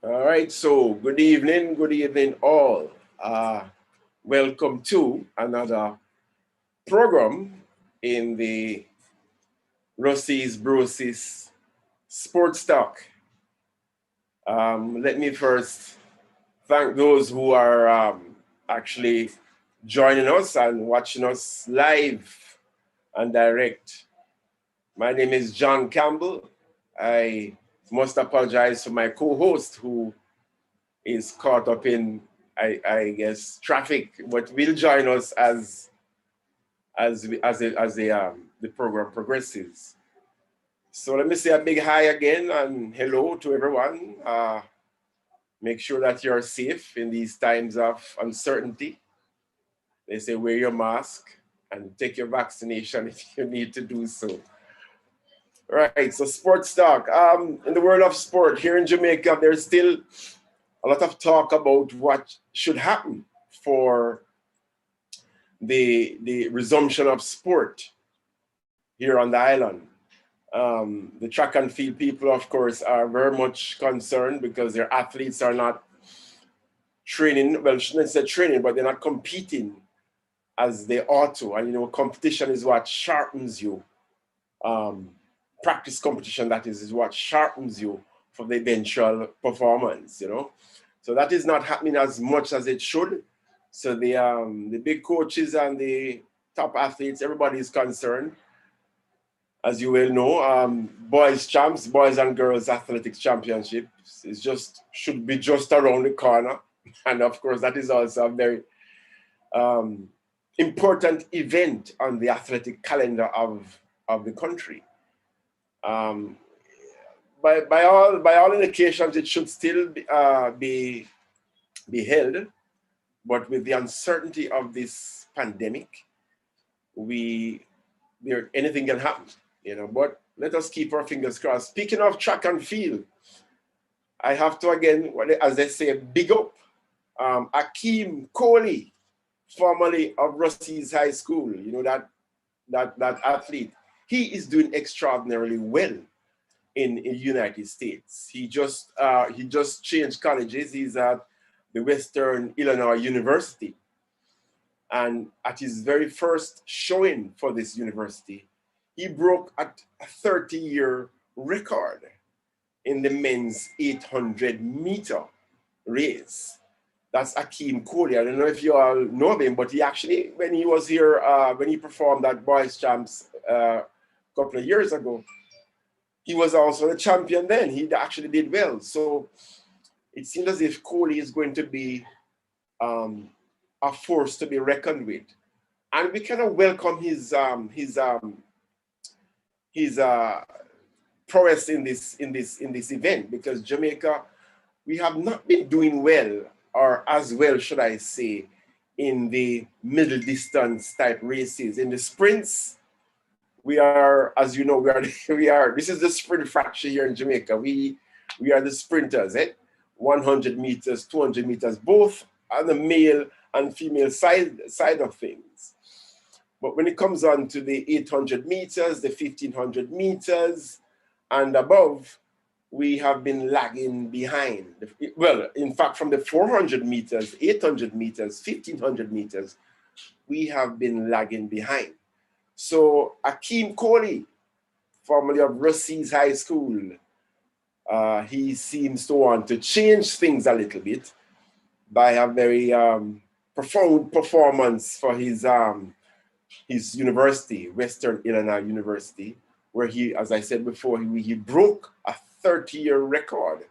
All right, so good evening all. Welcome to another program in the BROSIS Sports Talk. Let me first thank those who are actually joining us and watching us live and direct. My name is John Campbell. I must apologize to my co-host who is caught up in, I guess, traffic, but will join us the program progresses. So let me say a big hi again and hello to everyone. Make sure that you're safe in these times of uncertainty. They say wear your mask and take your vaccination if you need to do so. Right, so sports talk. In the world of sport here in Jamaica, there's still a lot of talk about what should happen for the resumption of sport here on the island. The track and field people, of course, are very much concerned because their athletes are not training, well, shouldn't say training, but they're not competing as they ought to. And, competition is what sharpens you. Practice competition, that is what sharpens you for the eventual performance, So that is not happening as much as it should. So the big coaches and the top athletes, everybody is concerned. As you well know, boys and girls athletics championships should be just around the corner. And of course, that is also a very important event on the athletic calendar of the country. By all indications, it should still be held, but with the uncertainty of this pandemic, anything can happen, But let us keep our fingers crossed. Speaking of track and field, I have to again, as they say, big up Hakeem Corey, formerly of BROSIS High School. That athlete. He is doing extraordinarily well in the United States. He just changed colleges. He's at the Western Illinois University. And at his very first showing for this university, he broke a 30-year record in the men's 800-meter race. That's Hakeem Corey. I don't know if you all know him, but he actually, when he was here, when he performed at Boys Champs a couple of years ago, he was also the champion then. He actually did well. So it seems as if Corey is going to be a force to be reckoned with. And we kind of welcome his prowess in this event, because Jamaica, we have not been doing well, or as well, should I say, in the middle distance type races. In the sprints, we are, as you know, this is the sprint fraction here in Jamaica. We are the sprinters, 100 meters, 200 meters, both on the male and female side of things. But when it comes on to the 800 meters, the 1500 meters and above, we have been lagging behind. Well, in fact, from the 400 meters, 800 meters, 1500 meters, we have been lagging behind. So Hakeem Corey, formerly of BROSIS High School, he seems to want to change things a little bit by a very profound performance for his university, Western Illinois University, where he, as I said before, he broke a 30-year record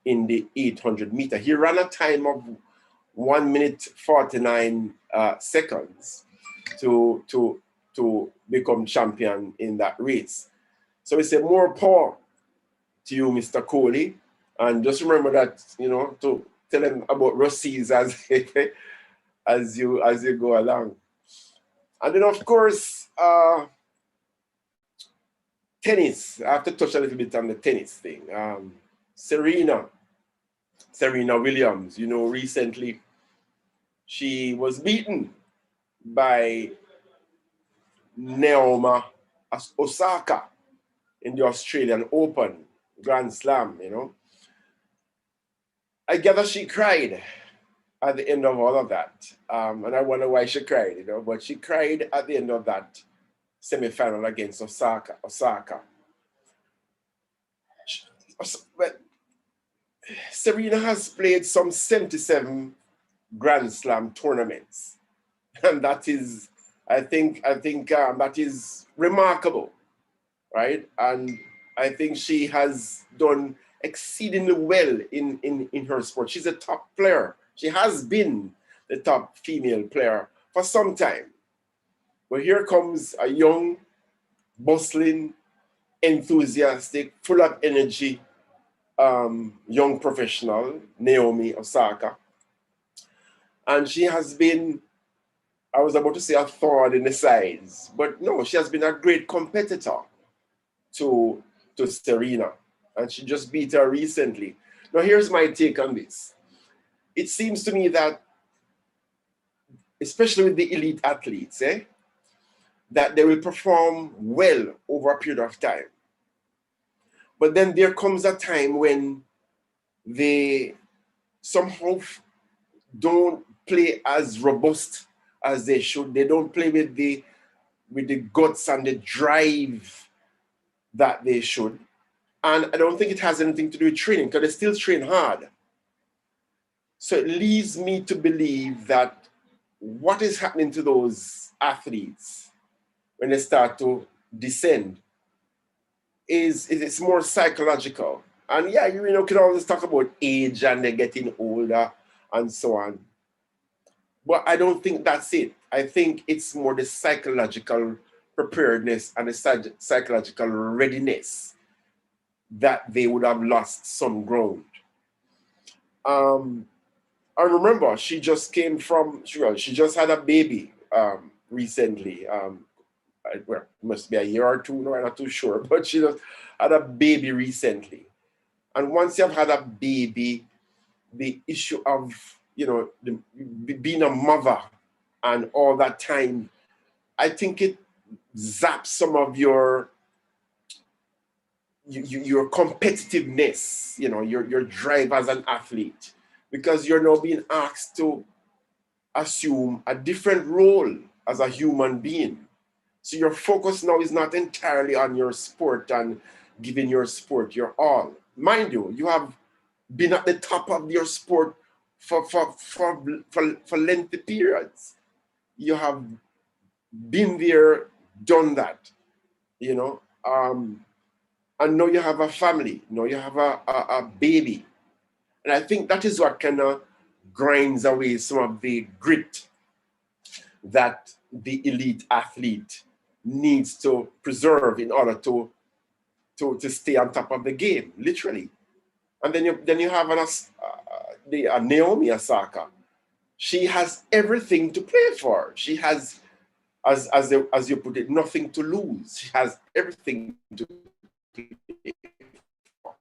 in the 800 meter. He ran a time of 1 minute 49 seconds to become champion in that race. So we say more power to you, Mr. Corey, and just remember that, to tell him about BROSIS as you go along. And then, of course, tennis. I have to touch a little bit on the tennis thing. Serena Williams, recently she was beaten by Naomi Osaka in the Australian Open Grand Slam, I gather she cried at the end of all of that. And I wonder why she cried, you know, but she cried at the end of that semi-final against Osaka. But Serena has played some 77 Grand Slam tournaments. And that is, I think that is remarkable, right? And I think she has done exceedingly well in her sport. She's a top player. She has been the top female player for some time. But here comes a young, bustling, enthusiastic, full of energy, young professional, Naomi Osaka. And she has been, I was about to say a thorn in the sides, but no, she has been a great competitor to Serena. And she just beat her recently. Now, here's my take on this. It seems to me that, especially with the elite athletes, that they will perform well over a period of time. But then there comes a time when they somehow don't play as robust as they should. They don't play with the guts and the drive that they should. And I don't think it has anything to do with training, because they still train hard. So it leads me to believe that what is happening to those athletes when they start to descend is it's more psychological. And yeah, you know, can always talk about age and they're getting older and so on. But I don't think that's it. I think it's more the psychological preparedness and the psychological readiness that they would have lost some ground. I remember she just came from, she just had a baby recently. Well, it must be a year or two, no, I'm not too sure, but she just had a baby recently. And once you've had a baby, the issue of, you know, being a mother and all that time, I think it zaps some of your competitiveness, you know, your drive as an athlete, because you're now being asked to assume a different role as a human being. So your focus now is not entirely on your sport and giving your sport your all. Mind you, you have been at the top of your sport for lengthy periods. You have been there, done that, you know. And now you have a family, now you have a baby. And I think that is what kind of grinds away some of the grit that the elite athlete needs to preserve in order to stay on top of the game, literally. And then you have Naomi Osaka. She has everything to play for. She has, as you put it, nothing to lose. She has everything to play for.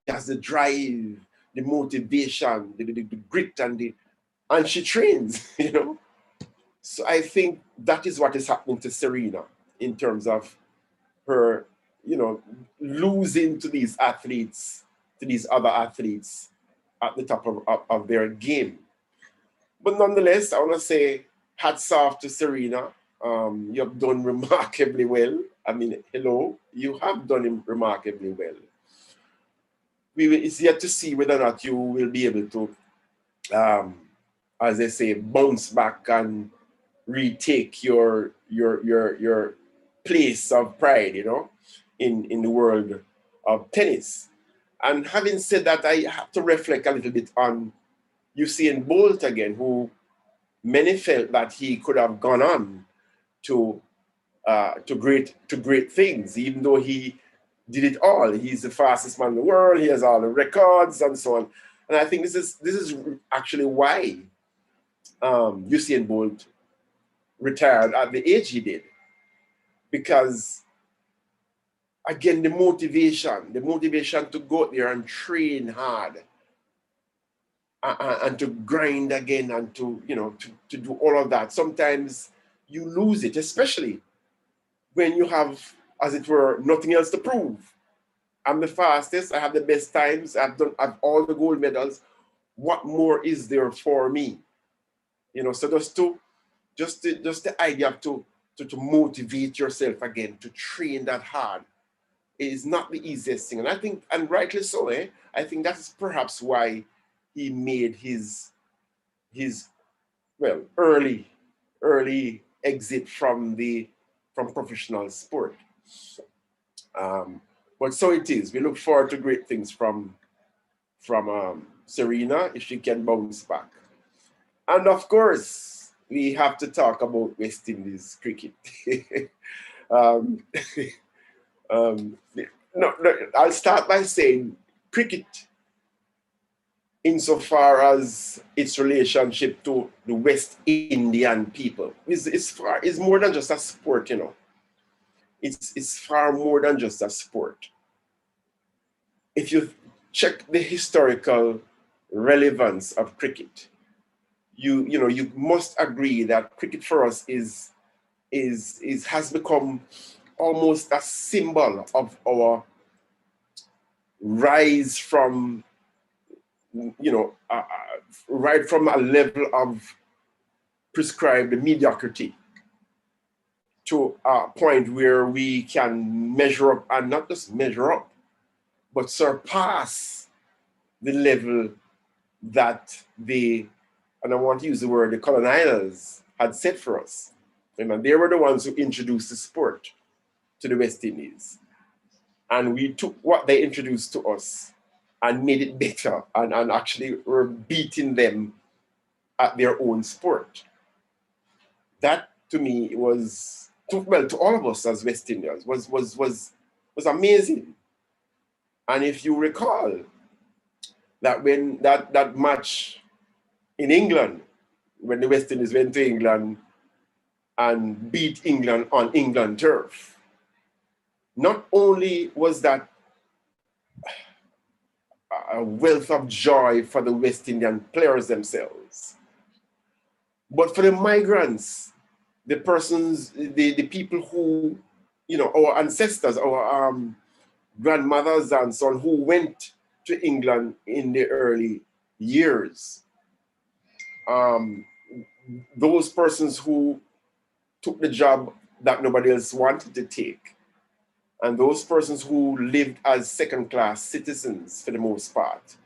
She has the drive, the motivation, the grit, and she trains, you know. So I think that is what is happening to Serena in terms of her, you know, losing to these athletes, to these other athletes at the top of their game. But nonetheless, I want to say hats off to Serena. You have done remarkably well. I mean, hello, you have done remarkably well. It's yet to see whether or not you will be able to, as they say, bounce back and retake your place of pride, you know, in the world of tennis. And having said that, I have to reflect a little bit on Usain Bolt again, who many felt that he could have gone on to great things, even though he did it all. He's the fastest man in the world. He has all the records and so on. And I think this is actually why Usain Bolt retired at the age he did, because again, the motivation to go out there and train hard and to grind again and to, you know, to do all of that. Sometimes you lose it, especially when you have, as it were, nothing else to prove. I'm the fastest, I have the best times, I've all the gold medals. what more is there for me? You know, so just the idea to motivate yourself again, to train that hard is not the easiest thing. And I think, and rightly so, I think that's perhaps why he made his well, early exit from professional sport. But so it is. We look forward to great things from Serena if she can bounce back. And of course, we have to talk about West Indies cricket. um, no, I'll start by saying cricket, insofar as its relationship to the West Indian people, is more than just a sport, you know. It's far more than just a sport. If you check the historical relevance of cricket, you must agree that cricket for us has become almost a symbol of our rise from, right from a level of prescribed mediocrity to a point where we can measure up, and not just measure up, but surpass the level that and I want to use the word, the colonizers had set for us. And they were the ones who introduced the sport to the West Indies. And we took what they introduced to us and made it better, and actually were beating them at their own sport. That to me was, to all of us as West Indians, was amazing. And if you recall that when that match in England, when the West Indies went to England and beat England on England turf, not only was that a wealth of joy for the West Indian players themselves, but for the migrants, the persons, the people who, our ancestors, our grandmothers and so on, who went to England in the early years. Those persons who took the job that nobody else wanted to take, and those persons who lived as second-class citizens for the most part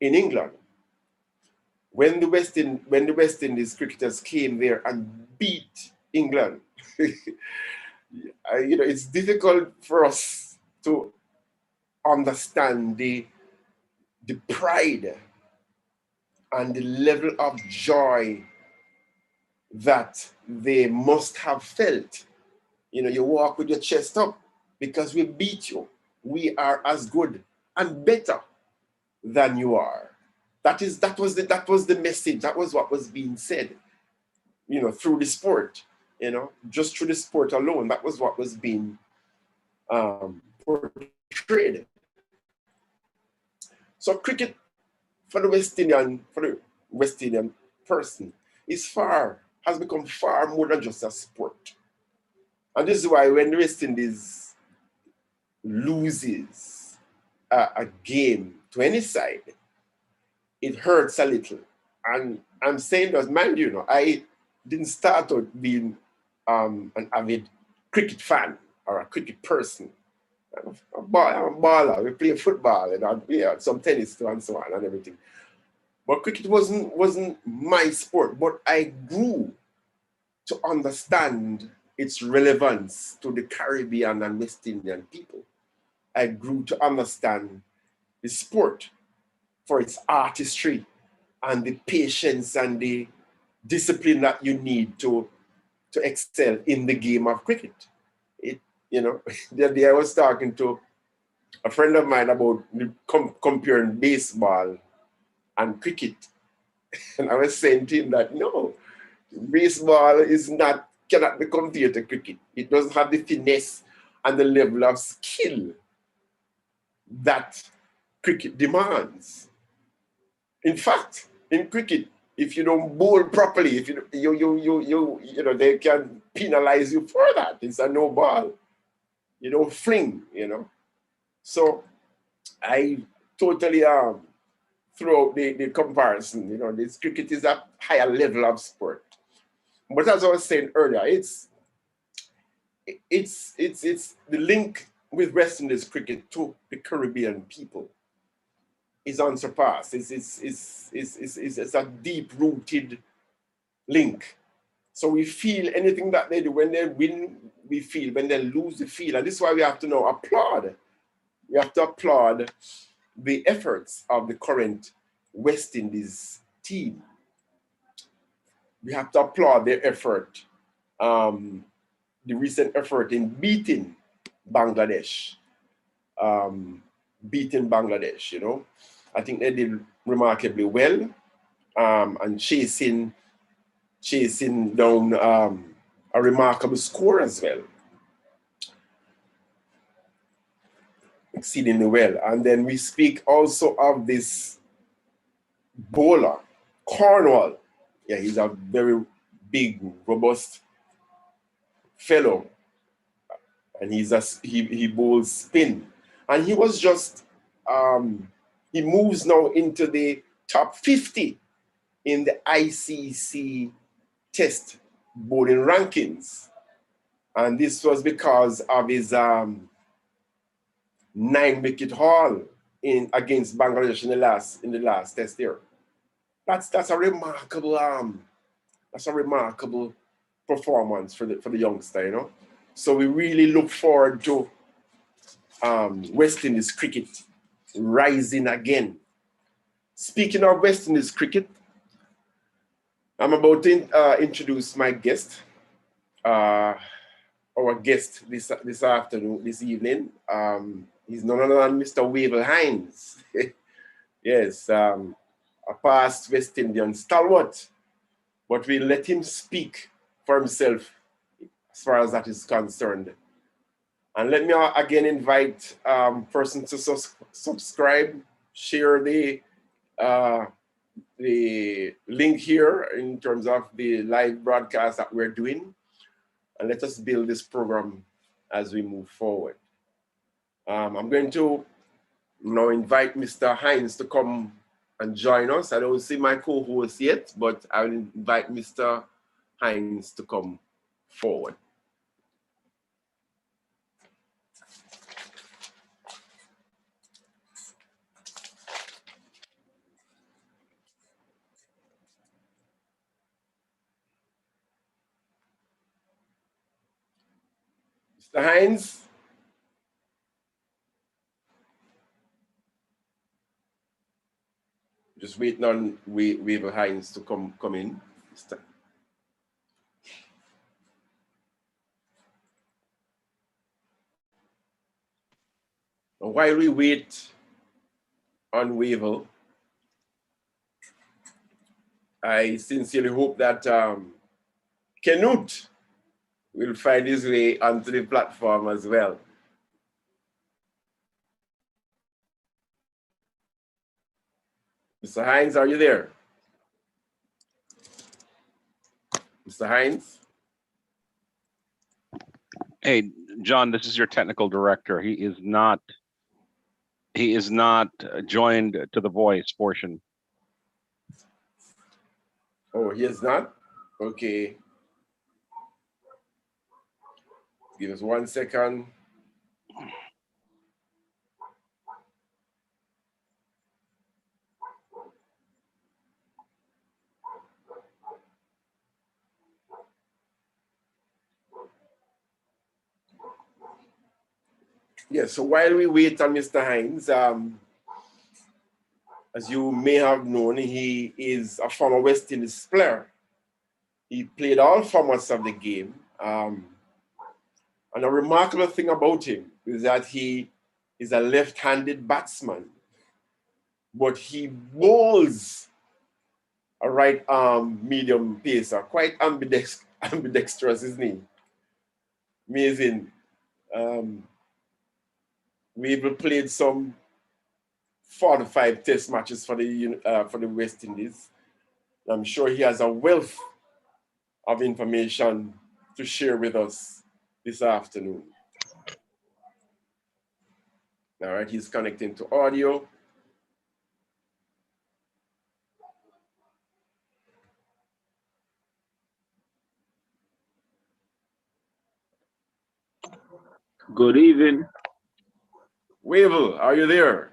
in England. When the West Indies cricketers came there and beat England, it's difficult for us to understand the pride and the level of joy that they must have felt. You walk with your chest up because we beat you. We are as good and better than you are. That was the message. That was what was being said, through the sport, just through the sport alone. That was what was being portrayed. So cricket for the West Indian person has become far more than just a sport. And this is why when the West Indies loses a game to any side, it hurts a little. And I'm saying that, mind you, I didn't start out being an avid cricket fan or a cricket person. I'm a baller. We play football and we had some tennis too and so on and everything. But cricket wasn't my sport, but I grew to understand its relevance to the Caribbean and West Indian people. I grew to understand the sport for its artistry and the patience and the discipline that you need to excel in the game of cricket. The other day I was talking to a friend of mine about comparing baseball and cricket. And I was saying to him that, no, baseball cannot be compared to cricket. It doesn't have the finesse and the level of skill that cricket demands. In fact, in cricket, if you don't bowl properly, if they can penalize you for that. It's a no ball. You don't fling, So I totally throughout the comparison. You know, this cricket is a higher level of sport. But as I was saying earlier, it's the link with West Indies cricket to the Caribbean people is unsurpassed. It's a deep-rooted link. So we feel anything that they do. When they win, we feel. When they lose, we feel. And this is why we have to now applaud. We have to applaud the efforts of the current West Indies team. We have to applaud their effort, the recent effort in beating Bangladesh. You know. I think they did remarkably well, and chasing down a remarkable score as well. Exceedingly well. And then we speak also of this bowler, Cornwall. Yeah, he's a very big, robust fellow. And he bowls spin. And he was just, he moves now into the top 50 in the ICC test bowling rankings. And this was because of his 9-wicket haul against Bangladesh in the last test there. That's a remarkable performance for the youngster, you know. So we really look forward to West Indies cricket rising again. Speaking of West Indies cricket, I'm about to introduce my guest, our guest this afternoon, this evening. He's none other than Mr. Wavell Heinz. Yes, a past West Indian stalwart, but we'll let him speak for himself as far as that is concerned. And let me again invite persons to subscribe, share the link here in terms of the live broadcast that we're doing, and let us build this program as we move forward. I'm going to now invite Mr. Heinz to come and join us. I don't see my co-host yet, but I'll invite Mr. Heinz to come forward. Mr. Heinz? Just waiting on Wavell Heinz to come in. And while we wait on Wavell, I sincerely hope that Canute will find his way onto the platform as well. Mr. Heinz, are you there? Mr. Heinz? Hey, John, this is your technical director. He is not joined to the voice portion. Oh, he is not? Okay. Give us 1 second. Yeah, so while we wait on Mr. Heinz, as you may have known, he is a former West Indies player. He played all formats of the game. And a remarkable thing about him is that he is a left-handed batsman, but he bowls a right-arm medium pacer, quite ambidextrous, isn't he? Amazing. We've played some 45 test matches for the West Indies. I'm sure he has a wealth of information to share with us this afternoon. All right, he's connecting to audio. Good evening. Wavel, are you there?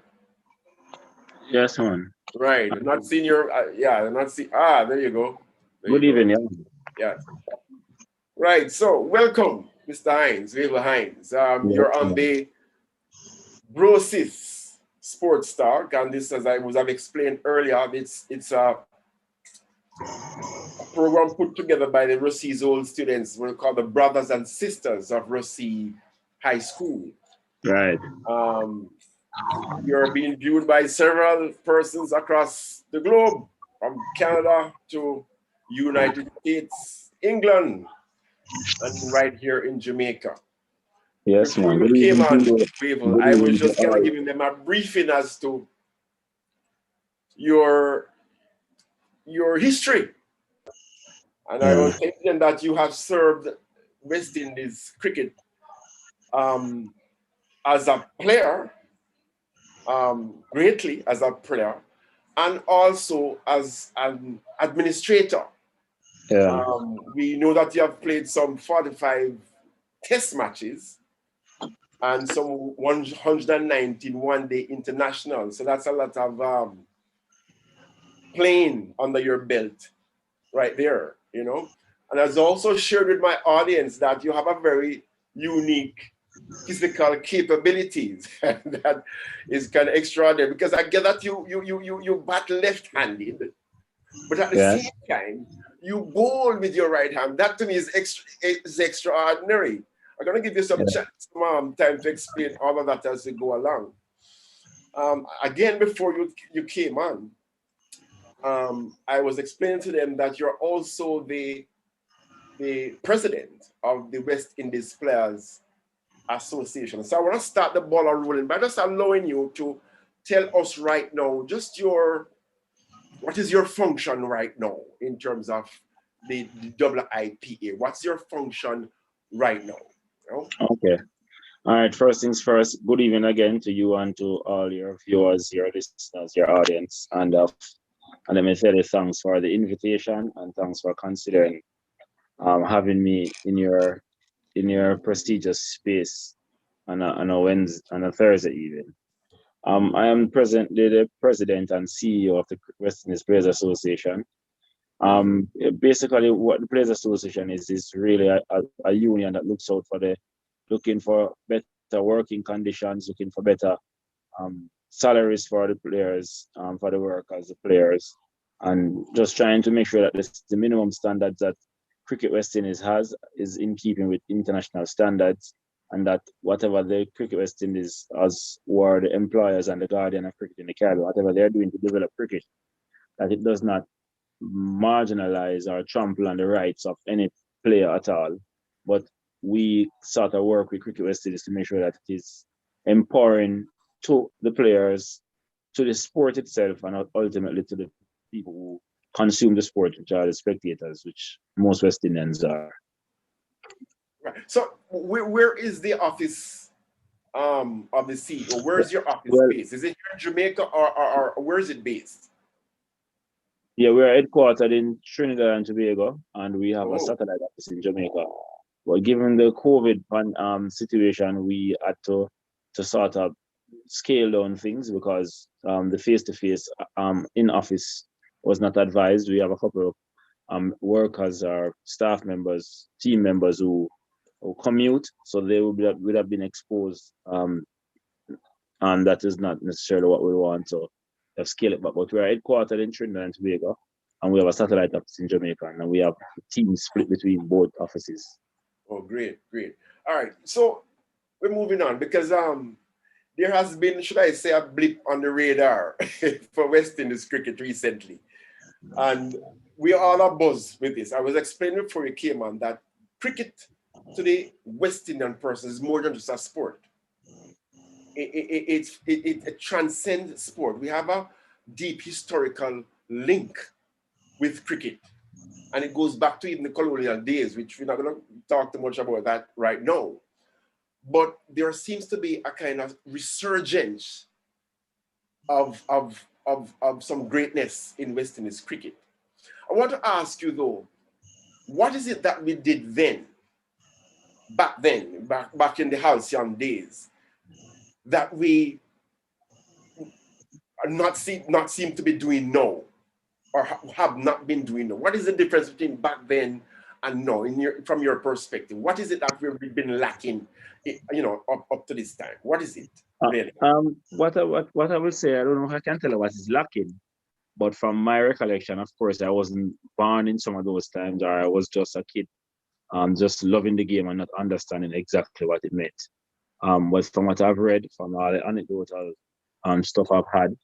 Yes, man. Right. Not seeing your, yeah, not see. Ah, there you go. There Good you go. evening. Yeah. Right. So, welcome, Mr. Heinz, Wavel Heinz. You're on the BROSIS Sports Talk, and this, as I was have explained earlier, it's a program put together by the Rossi's old students. We'll call the brothers and sisters of Rossi High School. Right. You're being viewed by several persons across the globe, from Canada to United States, England, and right here in Jamaica. Yes, Before man. you Good came evening. on, Wavel, I was just kind of giving them a briefing as to your history. And I was thinking that you have served West Indies cricket as a player, greatly as a player, and also as an administrator. Yeah. We know that you have played some 45 test matches and some 119 one-day internationals. So that's a lot of playing under your belt right there, you know. And I've also shared with my audience that you have a very unique physical capabilities that is kind of extraordinary, because I get that you bat left-handed, but at the same time you bowl with your right hand. That to me is extraordinary. I'm gonna give you some time to explain all of that as we go along. Again, before you came on, I was explaining to them that you're also the president of the West Indies Players Association. So I want to start the ball rolling by just allowing you to tell us right now, just what is your function right now in terms of the WIPA? What's your function right now? You know? Okay. All right. First things first. Good evening again to you and to all your viewers, your listeners, your audience, and let me say thanks for the invitation and thanks for considering having me in your prestigious space on a Thursday evening. I am presently the president and CEO of the West Indies Players Association. Basically, what the Players Association is really a union that looking for better working conditions, looking for better salaries for the players, for the workers, the players, and just trying to make sure that the minimum standards that Cricket West Indies has is in keeping with international standards, and that whatever the Cricket West Indies, as were the employers and the guardian of cricket in the Caribbean, whatever they're doing to develop cricket, that it does not marginalize or trample on the rights of any player at all. But we sort of work with Cricket West Indies to make sure that it is empowering to the players, to the sport itself, and ultimately to the people who consume the sport, which are the spectators, which most West Indians are. Right. So where is the office of the CEO? Where's your office based? Is it here in Jamaica or where is it based? Yeah, we're headquartered in Trinidad and Tobago, and we have a satellite office in Jamaica. But given the COVID situation, we had to sort of scale down things because the face-to-face in office was not advised. We have a couple of workers or staff members, team members who commute, so they would have been exposed, and that is not necessarily what we want. So have scale it back. But we're headquartered in Trinidad and Tobago, and we have a satellite office in Jamaica, and we have teams split between both offices. Oh, great. All right, so we're moving on because there has been, should I say, a blip on the radar for West Indies cricket recently, and we are all abuzz with this. I was explaining before you came on that cricket to the West Indian person is more than just a sport. It transcends sport. We have a deep historical link with cricket, and it goes back to even the colonial days, which we're not going to talk too much about that right now. But there seems to be a kind of resurgence of some greatness in West Indies cricket. I want to ask you though, what is it that we did then back then, back in the halcyon days, that we are not seem to be doing now, or have not been doing now? What is the difference between back then and now, from your perspective? What is it that we've been lacking, up to this time? What is it really? What I will say, I don't know if I can tell you what is lacking, but from my recollection, of course, I wasn't born in some of those times, or I was just a kid, just loving the game and not understanding exactly what it meant. But from what I've read, from all the anecdotal stuff I've had,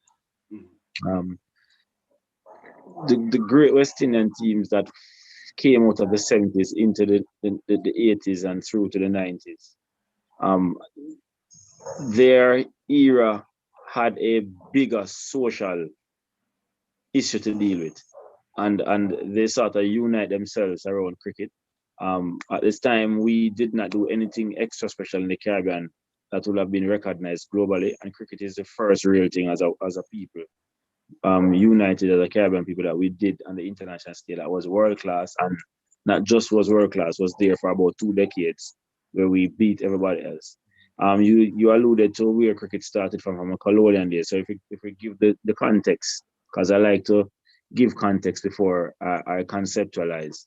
um, the Great West Indian teams that came out of the 70s into the 80s and through to the 90s, their era had a bigger social issue to deal with, and they sort of unite themselves around cricket. At this time, we did not do anything extra special in the Caribbean that would have been recognized globally, and cricket is the first real thing as a people, united as a Caribbean people, that we did on the international scale that was world class, and not just was world class, was there for about 2 decades, where we beat everybody else. You alluded to where cricket started from a colonial days. So if we give the context, because I like to give context before I conceptualize,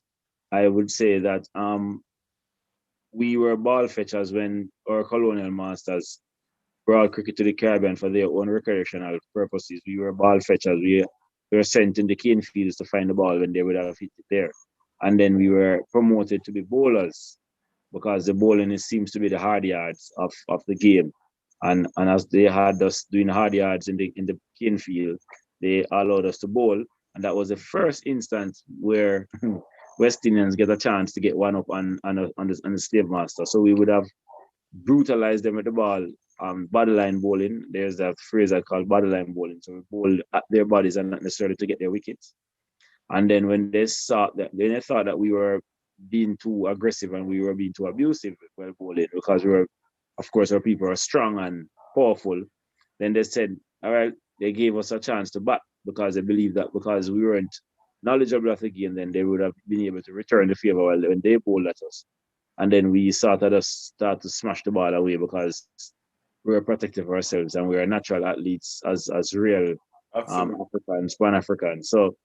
I would say that we were ball fetchers when our colonial masters brought cricket to the Caribbean for their own recreational purposes. We were ball fetchers. We were sent in the cane fields to find the ball when they would have hit it there. And then we were promoted to be bowlers, because the bowling seems to be the hard yards of the game. And as they had us doing hard yards in the cane field, they allowed us to bowl. And that was the first instance where West Indians get a chance to get one up on the slave master. So we would have brutalized them with the ball, bodyline bowling. There's that phrase I call bodyline bowling. So we bowl at their bodies and not necessarily to get their wickets. And then when they thought that we were being too aggressive and we were being too abusive while bowling, because of course, our people are strong and powerful, then they said, all right, they gave us a chance to bat, because they believed that because we weren't knowledgeable of the game, then they would have been able to return the favor when they bowled at us. And then we start to smash the ball away, because we were protective of ourselves and we are natural athletes as real Africans, Pan-Africans. So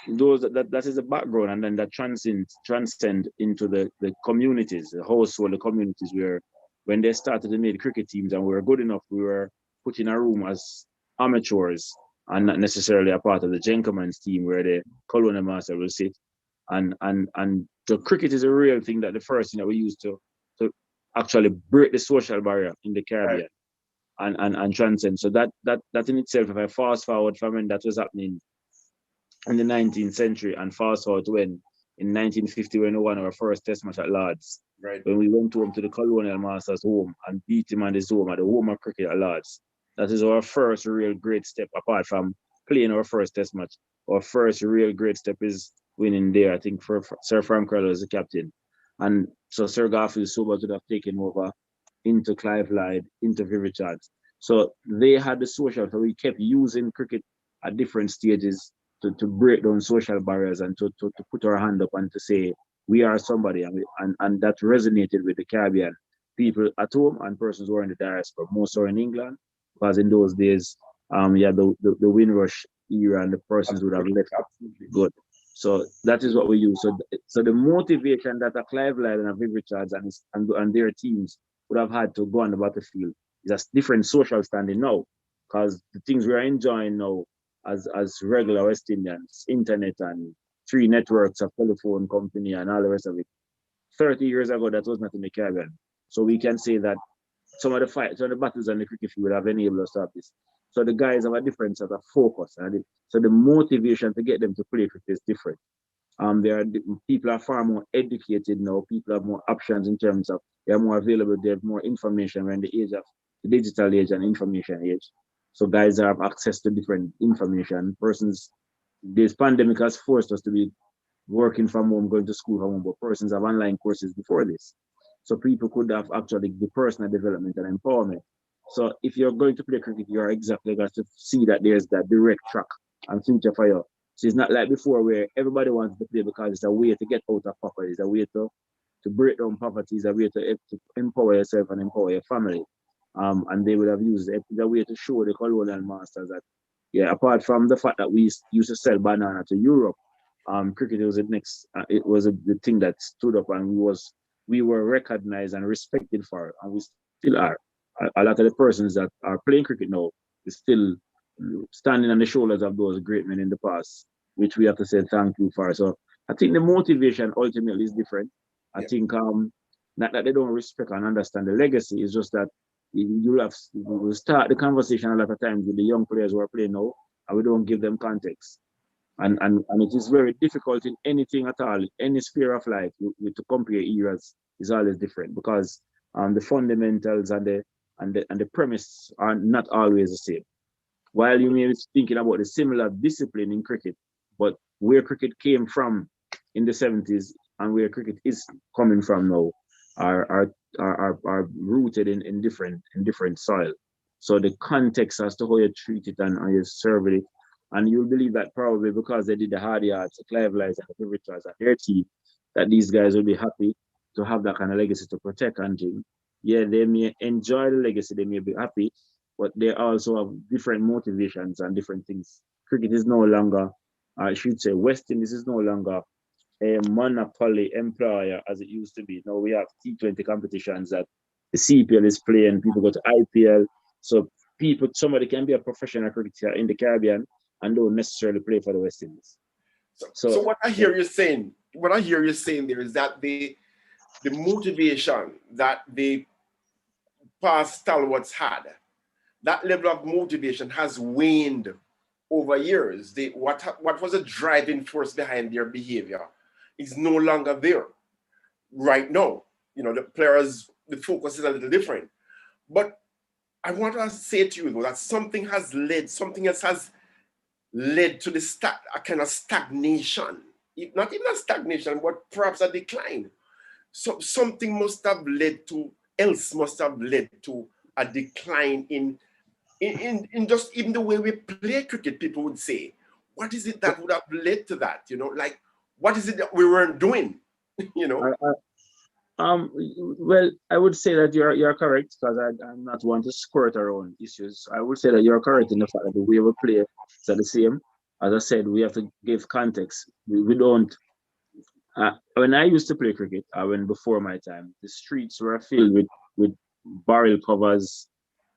that is the background, and then that transcend into the communities, the household, the communities, where when they started to make cricket teams and we were good enough, we were put in a room as amateurs and not necessarily a part of the gentleman's team where the colonial master will sit. And the cricket is a real thing, that the first thing that we used to actually break the social barrier in the Caribbean, right, and transcend. So that in itself, if I fast forward from when that was happening in the 19th century and fast forward to when in 1950 when we won our first test match at Lords, right, when we went home to the colonial master's home and beat him on his home at the home of cricket at Lords. That is our first real great step, apart from playing our first test match. Our first real great step is winning there. I think for Sir Frank Curler was the captain. And so Sir Garfield Sobers would have taken over into Clive Lyde, into Richards. So they had the social, so we kept using cricket at different stages to break down social barriers and to put our hand up and to say, we are somebody. And that resonated with the Caribbean people at home and persons who are in the diaspora, most are in England, because in those days, the Windrush era and the persons would have left good. So that is what we use. So the motivation that a Clive Lyde and a Viv Richards and their teams would have had to go on the battlefield is a different social standing now, because the things we are enjoying now as regular West Indians, internet and 3 networks of telephone company and all the rest of it. 30 years ago, that was not in the Caribbean. So we can say that some of the battles on the cricket field have enabled us to have this. So the guys have a different sort of focus. So the motivation to get them to play cricket is different. People are far more educated now. People have more options in terms of they are more available. They have more information. We're in the age of the digital age and information age. So guys have access to different information. This pandemic has forced us to be working from home, going to school from home, but persons have online courses before this. So people could have actually the personal development and empowerment. So if you're going to play cricket, you're exactly going to see that there's that direct track and future for you. So it's not like before where everybody wants to play because it's a way to get out of poverty. It's a way to to break down poverty is a way to empower yourself and empower your family. And they would have used it as a way to show the colonial masters that, yeah, apart from the fact that we used to sell banana to Europe, cricket was the next. It was the thing that stood up, and we were recognized and respected for it, and we still are. A lot of the persons that are playing cricket now is still standing on the shoulders of those great men in the past, which we have to say thank you for. So I think the motivation ultimately is different. I think not that they don't respect and understand the legacy, it's just that you start the conversation a lot of times with the young players who are playing now, and we don't give them context. And it is very difficult in anything at all, any sphere of life, to compare eras is always different, because the fundamentals and the premise are not always the same. While you may be thinking about the similar discipline in cricket, but where cricket came from in the 70s and where cricket is coming from now are rooted in different soil. So the context as to how you treat it and how you serve it, and you'll believe that probably because they did the hard yards, the Clive Lies and the Pivotrals and their team, that these guys will be happy to have that kind of legacy to protect and thing. Yeah, they may enjoy the legacy, they may be happy, but they also have different motivations and different things. Cricket is no longer, I should say, West Indies is no longer a monopoly employer as it used to be. Now we have T20 competitions that the CPL is playing, people go to IPL. So somebody can be a professional cricketer in the Caribbean and don't necessarily play for the West Indies. So what I hear you saying, there is that the motivation that the past stalwarts had, that level of motivation has waned over years. What was a driving force behind their behavior is no longer there right now. The players, the focus is a little different. But I want to say to you though that something else has led to a kind of stagnation. Not even a stagnation, but perhaps a decline. So something must have led to a decline in just even the way we play cricket. People would say, what is it that would have led to that? Like, what is it that we weren't doing? Well, I would say that you're correct, because I'm not one to squirt around issues. I would say that you're correct in the fact that the way we play is the same. As I said, we have to give context. We don't. When I used to play cricket, before my time, the streets were filled with barrel covers,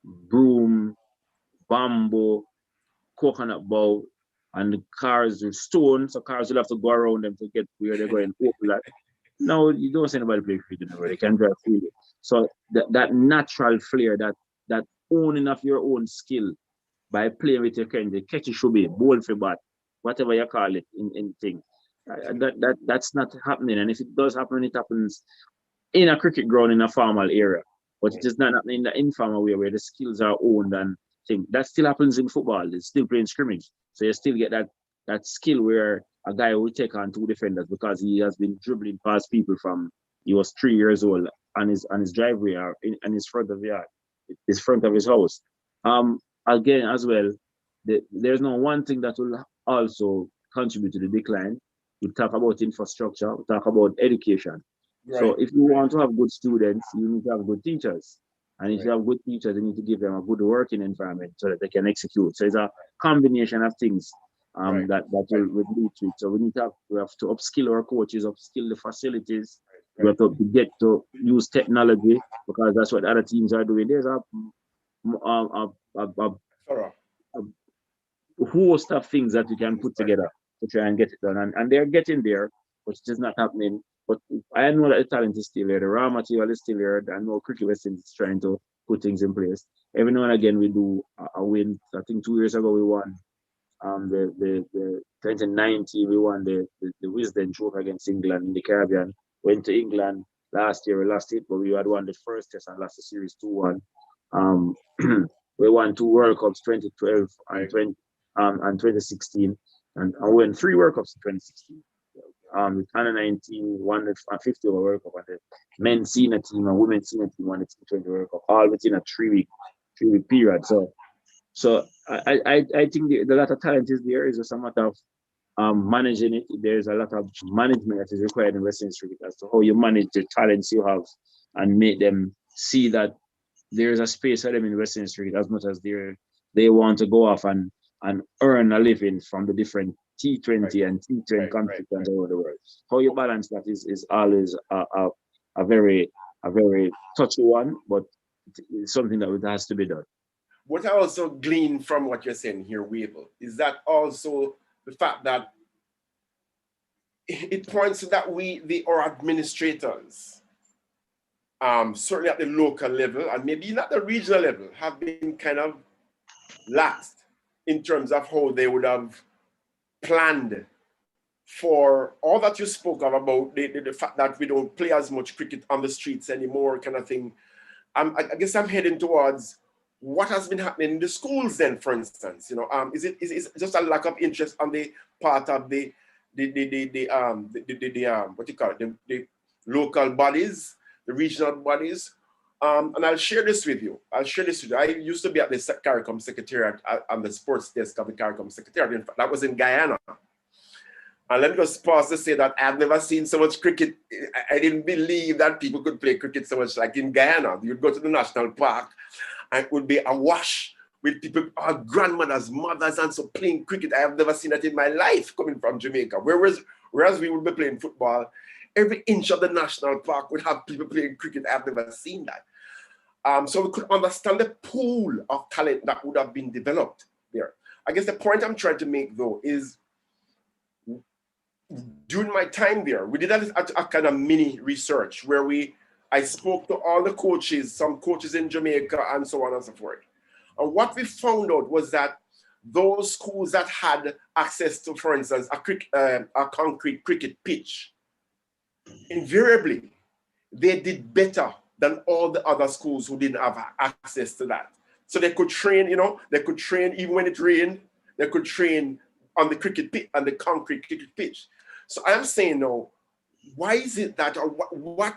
broom, bamboo, coconut bowl, and the cars with stones. So cars will have to go around them to get where they're going. No, you don't see anybody play cricket anymore. They can drive through it. So that natural flair, that owning of your own skill by playing with your kind, the catch should be bowl for bat, whatever you call it in thing. That's not happening. And if it does happen, it happens in a cricket ground in a formal area. But it is not happening in the informal way where the skills are owned and thing. That still happens in football. It's still playing scrimmage. So you still get that skill where a guy will take on two defenders because he has been dribbling past people from he was 3 years old on his driveway or in his front of his house. Again, as well, there's no one thing that will also contribute to the decline. We talk about infrastructure, we talk about education. Right. So if you want to have good students, you need to have good teachers. And if you have good teachers, you need to give them a good working environment so that they can execute. So it's a combination of things that will lead to it. So we have to upskill our coaches, upskill the facilities. We have to get to use technology because that's what other teams are doing. There's a host of things that we can put together to try and get it done. And they're getting there, but it is not happening. But I know that the talent is still there, the raw material is still there. I know Cricket West is trying to put things in place. Every now and again we do a win. I think 2 years ago we won the 2019 we won the Wisden Trophy against England in the Caribbean. Went to England last year, we lost it, but we had won the first test and lost the series 2-1. We won 2 World Cups, 2012 and 2016, and I won 3 World Cups in 2016. The under 19 won the 50 over World Cup, and the men's senior team and women's senior team won the T20 World Cup, all within a 3-week period. So I think the lot of talent is there. It's just a matter of managing it. There's a lot of management that is required in Western cricket as to how you manage the talents you have and make them see that there's a space for them in Western cricket as much as they want to go off and earn a living from the different T20 and T20 competitions all over the world. How you balance that is always a very touchy one, but it's something that has to be done. What I also glean from what you're saying here, Wavell, is that also the fact that it points to that our administrators, certainly at the local level and maybe not the regional level, have been kind of lax in terms of how they would have planned for all that you spoke of about the fact that we don't play as much cricket on the streets anymore, kind of thing. I guess I'm heading towards what has been happening in the schools then, for instance. Is it just a lack of interest on the part of the what you call it, the local bodies, the regional bodies? And I'll share this with you. I used to be at the CARICOM Secretariat on the sports desk of the CARICOM Secretariat. In fact, that was in Guyana. And let me just pause to say that I've never seen so much cricket. I didn't believe that people could play cricket so much like in Guyana. You'd go to the national park and it would be awash with people, our grandmothers, mothers, and so playing cricket. I have never seen that in my life coming from Jamaica. Whereas we would be playing football, every inch of the national park would have people playing cricket. I've never seen that. So we could understand the pool of talent that would have been developed there. I guess the point I'm trying to make, though, is during my time there, we did a kind of mini research where I spoke to all the coaches, some coaches in Jamaica, and so on and so forth. And what we found out was that those schools that had access to, for instance, a concrete cricket pitch, invariably, they did better than all the other schools who didn't have access to that. So they could train, they could train even when it rained, they could train on the cricket pitch, on the concrete cricket pitch. So I'm saying now, why is it that, or why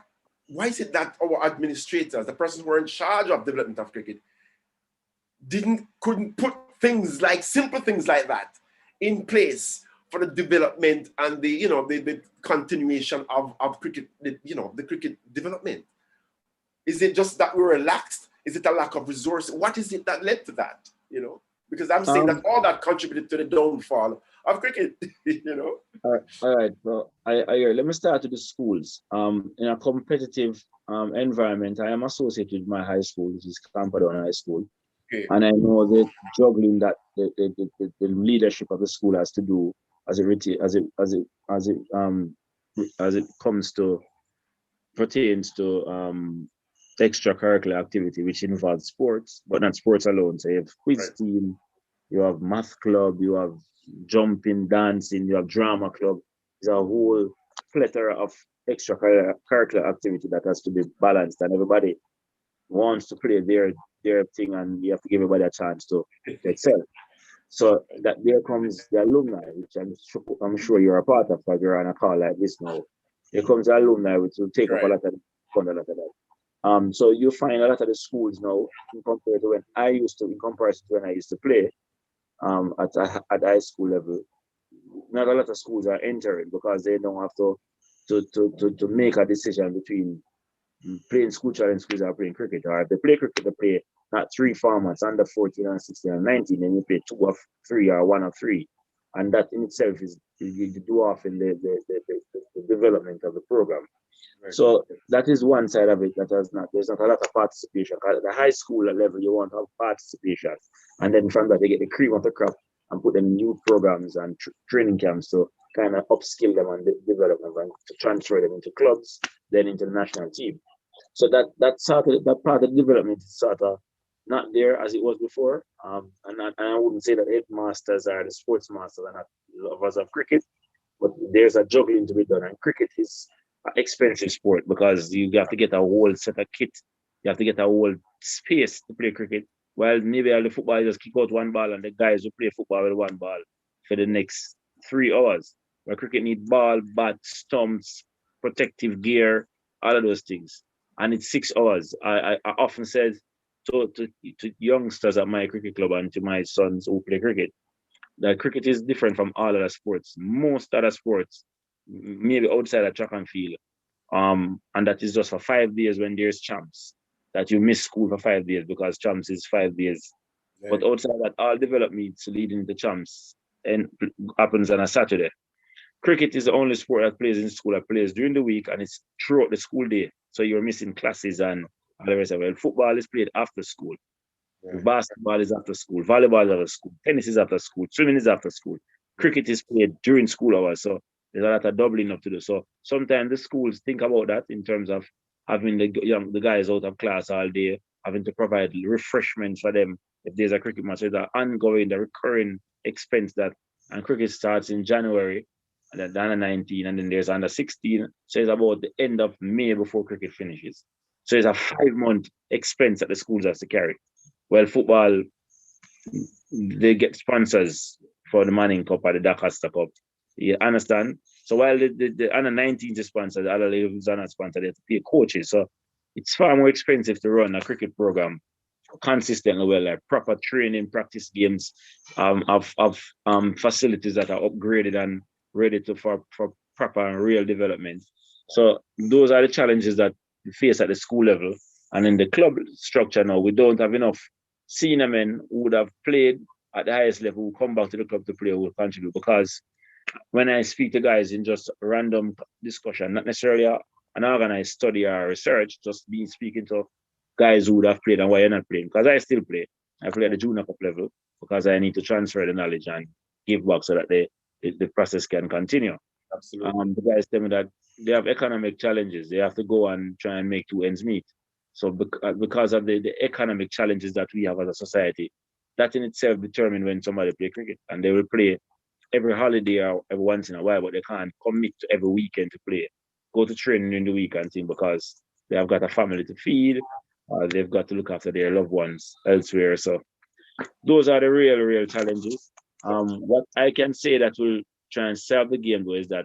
is it that our administrators, the persons who are in charge of development of cricket, couldn't put simple things like that in place for the development and the continuation of cricket, the cricket development? Is it just that we were relaxed? Is it a lack of resource? What is it that led to that? Because I'm saying that all that contributed to the downfall of cricket. All right. Well, let me start with the schools. In a competitive environment, I am associated with my high school, which is Camperdown High School. Okay. And I know the juggling that the leadership of the school has to do as it pertains to extracurricular activity, which involves sports, but not sports alone. So you have quiz team, you have math club, you have jumping, dancing, you have drama club. There's a whole plethora of extracurricular activity that has to be balanced, and everybody wants to play their thing, and you have to give everybody a chance to excel. So that there comes the alumni, which I'm sure you're a part of, because you're on a call like this now. Here comes the alumni, which will take up a lot of that. So you find a lot of the schools now, in comparison to when I used to play at high school level, not a lot of schools are entering because they don't have to make a decision between playing school challenge schools or playing cricket. Or if they play cricket, they play not 3 formats, under 14 and 16 and 19, then you play 2 of 3 or 1 of 3. And that in itself is you do often the development of the program. Right. So that is one side of it there's not a lot of participation. At the high school level, you want to have participation. And then from that, they get the cream of the crop and put them in new programs and training camps to kind of upskill them and develop them and to transfer them into clubs, then into the national team. So that part of the development is sort of not there as it was before. And I wouldn't say that headmasters or the sports masters are not lovers of cricket, but there's a juggling to be done. And cricket is an expensive sport because you have to get a whole set of kit. You have to get a whole space to play cricket. Well, maybe all the football just kick out one ball and the guys will play football with one ball for the next 3 hours. Where cricket need ball, bat, stumps, protective gear, all of those things. And it's 6 hours. I often said to youngsters at my cricket club and to my sons who play cricket, that cricket is different from all other sports. Most other sports, maybe outside of track and field, and that is just for 5 days when there's champs, that you miss school for 5 days because champs is 5 days. Yeah. But outside that, all development meets leading to champs and happens on a Saturday. Cricket is the only sport that plays in school, that plays during the week, and it's throughout the school day. So you're missing classes and all the rest of it. Football is played after school. Yeah. Basketball is after school. Volleyball is after school. Tennis is after school. Swimming is after school. Cricket is played during school hours. So there's a lot of doubling up to do. So sometimes the schools think about that in terms of having the guys out of class all day, having to provide refreshments for them if there's a cricket match. There's an ongoing, the recurring expense that, and cricket starts in January, and then under 19, and then there's under 16. So it's about the end of May before cricket finishes. So it's a 5-month expense that the schools have to carry. Well, football, they get sponsors for the Manning Cup or the Doncaster Cup. You understand? So while the under 19 is sponsored, the other levels are not sponsored, they have to pay coaches. So it's far more expensive to run a cricket program consistently well, like proper training, practice games, of facilities that are upgraded and ready for proper and real development. So those are the challenges that we face at the school level. And in the club structure now, we don't have enough senior men who would have played at the highest level who come back to the club to play, who will contribute. Because when I speak to guys in just random discussion, not necessarily an organized study or research, just speaking to guys who would have played and why you're not playing. Because I still play. I play at the junior cup level because I need to transfer the knowledge and give back so that the process can continue. Absolutely. The guys tell me that they have economic challenges. They have to go and try and make 2 ends meet. So because of the economic challenges that we have as a society, that in itself determines when somebody play cricket. And they will play every holiday or every once in a while, but they can't commit to every weekend to play. Go to training in the week and thing because they have got a family to feed, they've got to look after their loved ones elsewhere. So those are the real challenges. What I can say that will try and solve the game though is that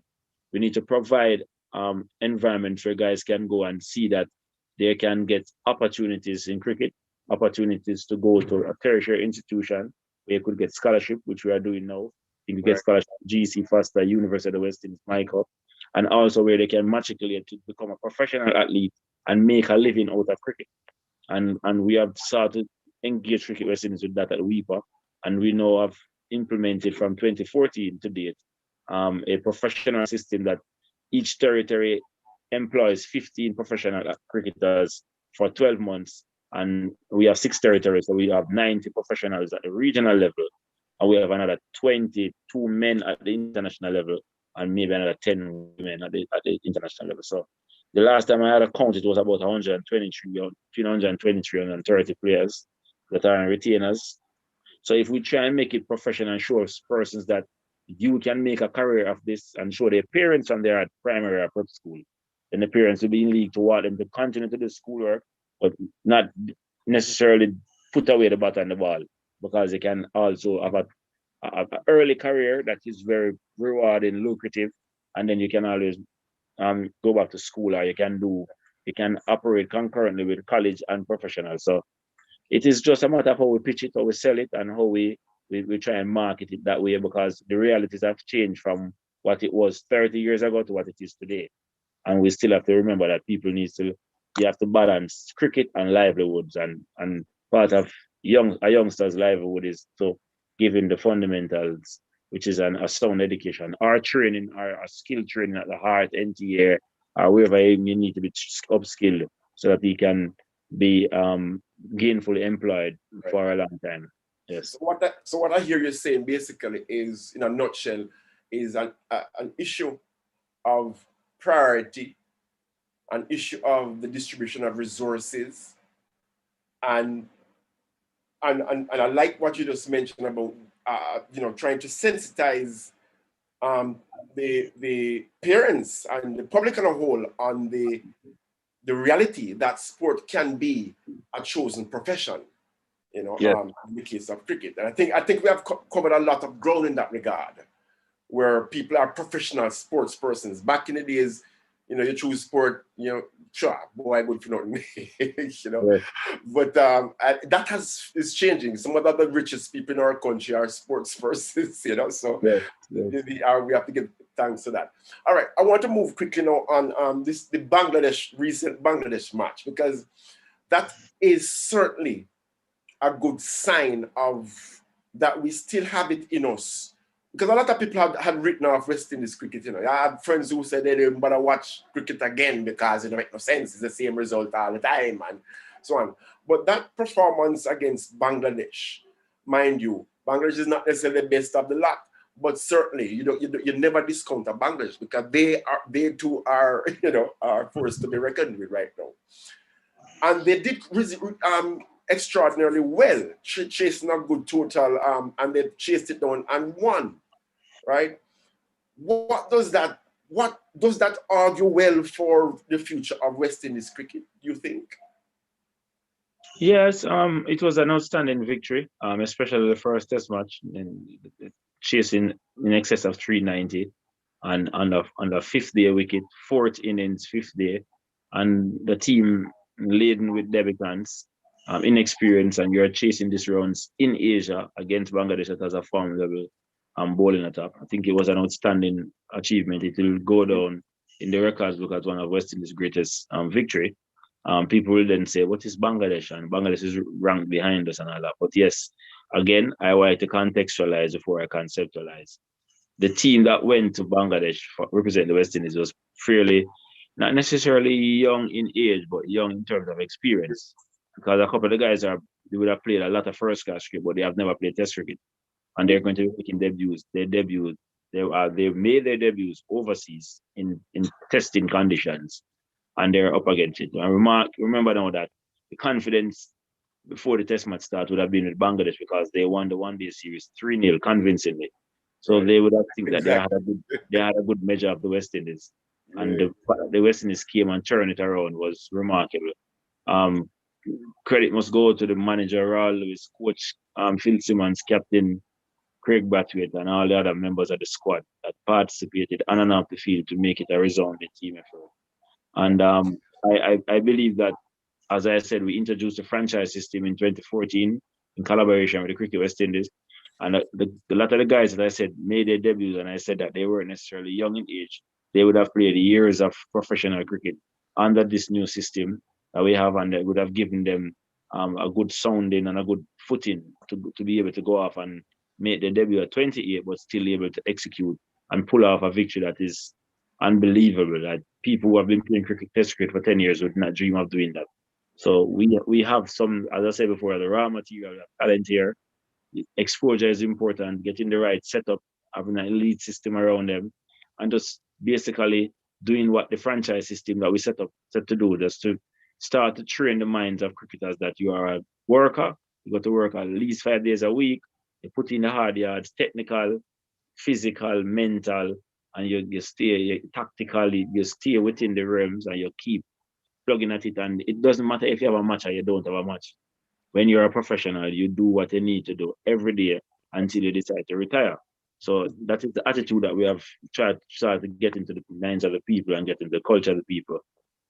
we need to provide environment where guys can go and see that they can get opportunities in cricket, opportunities to go to a tertiary institution where you could get scholarship, which we are doing now. You can get scholarship at GC Foster, University of the West Indies, Michael, and also where they can matriculate to become a professional athlete and make a living out of cricket. And we have started engage Cricket West Indies with that at WEPA, and we now have implemented from 2014 to date a professional system that each territory employs 15 professional cricketers for 12 months, and we have 6 territories, so we have 90 professionals at the regional level, and we have another 22 men at the international level, and maybe another 10 women at the international level. So the last time I had a count, it was about 123 or between 123 and 130 players that are in retainers. So if we try and make it professional and show persons that you can make a career of this and show their parents from there at primary or prep school, then the parents will be in league to want them to continue to do schoolwork, but not necessarily put away the bat and the ball, because they can also have an early career that is very rewarding, lucrative, and then you can always go back to school, or you can operate concurrently with college and professional. So it is just a matter of how we pitch it, how we sell it, and how we try and market it that way, because the realities have changed from what it was 30 years ago to what it is today. And we still have to remember that you have to balance cricket and livelihoods, and part of a youngster's livelihood is to give him the fundamentals, which is a sound education, or training, or a skill training at the heart, NTA, or wherever you need to be upskilled so that he can be gainfully employed for a long time. Yes. So what I hear you saying basically is, in a nutshell, is an issue of priority, an issue of the distribution of resources, and I like what you just mentioned about trying to sensitize the parents and the public on a whole on the reality that sport can be a chosen profession, in the case of cricket. And I think we have covered a lot of ground in that regard, where people are professional sports persons. Back in the days, you know, you choose sport, you know, sure, boy, good for nothing, you know. Right. But that is changing. Some of the richest people in our country are sports persons, you know. So Yes, yes. we have to give thanks to that. All right, I want to move quickly now on the recent Bangladesh match, because that is certainly a good sign of that we still have it in us. Because a lot of people had written off West Indies cricket, you know. I had friends who said they didn't bother watch cricket again because it don't make no sense. It's the same result all the time and so on. But that performance against Bangladesh, mind you, Bangladesh is not necessarily the best of the lot, but certainly you never discount a Bangladesh, because they too are you know are forced to be reckoned with right now. And they did extraordinarily well, chasing a good total, and they chased it down and won. Right? What does that argue well for the future of West Indies cricket, you think? Yes, it was an outstanding victory, especially the first test match, and chasing in excess of 390, and on the fifth day wicket, fourth innings, fifth day, and the team laden with debutants, inexperienced, and you're chasing these runs in Asia against Bangladesh that has a formidable bowling attack. I think it was an outstanding achievement. It will go down in the records book as one of West Indies' greatest victory. People will then say, what is Bangladesh? And Bangladesh is ranked behind us and all that. But yes, again, I like to contextualize before I conceptualize. The team that went to Bangladesh for represent the West Indies was fairly, not necessarily young in age, but young in terms of experience. Because a couple of the guys they would have played a lot of first class cricket, but they have never played test cricket. And they're going to be making debuts. They made their debuts overseas in testing conditions, and they're up against it. And remember now that the confidence before the test match start would have been with Bangladesh, because they won the one-day series 3-0 convincingly. So they would have think that they had a good measure of the West Indies. And the West Indies came and turned it around was remarkable. Credit must go to the manager, Lewis, coach Phil Simmons, captain Craig Brathwaite, and all the other members of the squad that participated on and off the field to make it a resounding team effort. And I believe that, as I said, we introduced the franchise system in 2014 in collaboration with the Cricket West Indies. And a lot of the guys that I said made their debuts, and I said that they weren't necessarily young in age. They would have played years of professional cricket under this new system that we have, and it would have given them a good sounding and a good footing to be able to go off and make their debut at 28, but still able to execute and pull off a victory that is unbelievable. That people who have been playing test cricket for 10 years would not dream of doing that. So we have some, as I said before, the raw material, talent here. Exposure is important, getting the right setup, having an elite system around them, and just basically doing what the franchise system that we set to do, just to start to train the minds of cricketers that you are a worker, you got to work at least 5 days a week, you put in the hard yards, technical, physical, mental, and you stay tactically, you stay within the realms, and you keep plugging at it. And it doesn't matter if you have a match or you don't have a match. When you're a professional, you do what you need to do every day until you decide to retire. So that is the attitude that we have tried to get into the minds of the people and get into the culture of the people.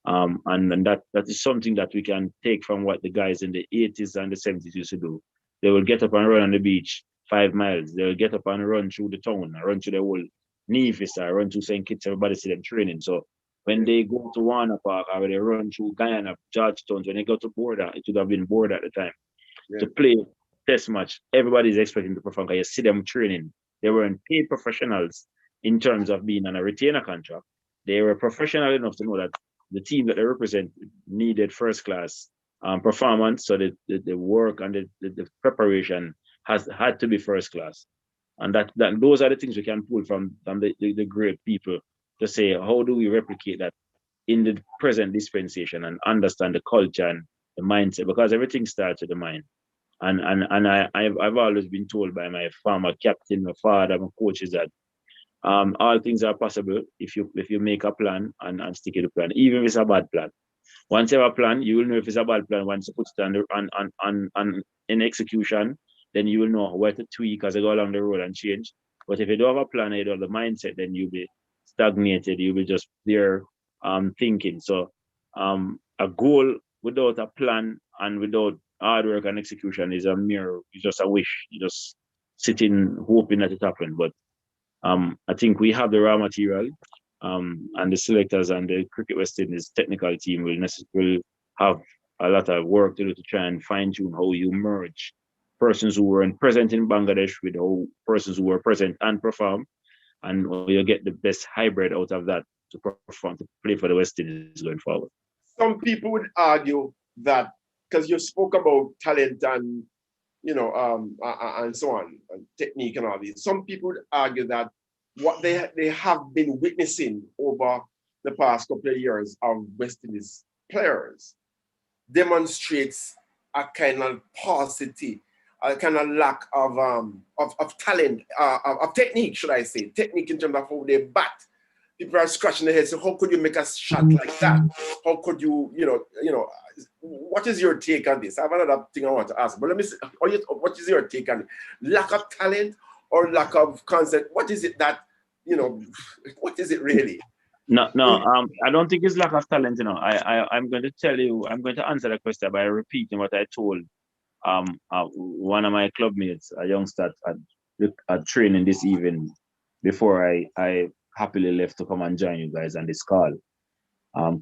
And that is something that we can take from what the guys in the 80s and the 70s used to do. They will get up and run on the beach 5 miles. They'll get up and run through the town, run through the whole Nevis, run through St. Kitts, everybody see them training. So when they go to Warner Park or they run through Guyana, Georgetown, when they go to Border, it would have been Border at the time, to play test match, everybody's expecting to perform because you see them training. They weren't paid professionals in terms of being on a retainer contract. They were professional enough to know that the team that they represent needed first class performance. So the work and the preparation had to be first class. And that those are the things we can pull from the great people to say, how do we replicate that in the present dispensation and understand the culture and the mindset, because everything starts with the mind. And I've always been told by my former captain, my father, my coaches that all things are possible if you make a plan and stick to the plan, even if it's a bad plan. Once you have a plan, you will know if it's a bad plan. Once you put it on in execution, then you will know where to tweak as you go along the road and change. But if you don't have a plan, you don't have the mindset, then you'll be stagnated. You'll be just there thinking. So a goal without a plan and without hard work and execution is just a wish. You just sitting hoping that it happens. But I think we have the raw material, and the selectors and the Cricket West Indies technical team will have a lot of work to do to try and fine tune how you merge persons who weren't present in Bangladesh with persons who were present and perform, and you get the best hybrid out of that to perform, to play for the West Indies going forward. Some people would argue that because you spoke about talent and and so on, and technique and all these, some people would argue that what they have been witnessing over the past couple of years of West Indies players demonstrates a kind of paucity, a kind of lack of talent, of technique, should I say, technique in terms of how they bat. People are scratching their heads. So how could you make a shot like that? How could you, what is your take on this? I have another thing I want to ask, but let me see, what is your take on it? Lack of talent or lack of concept? What is it that, what is it really? No, I don't think it's lack of talent, I'm going to tell you, I'm going to answer the question by repeating what I told one of my club mates, a youngster at training this evening before I happily left to come and join you guys on this call.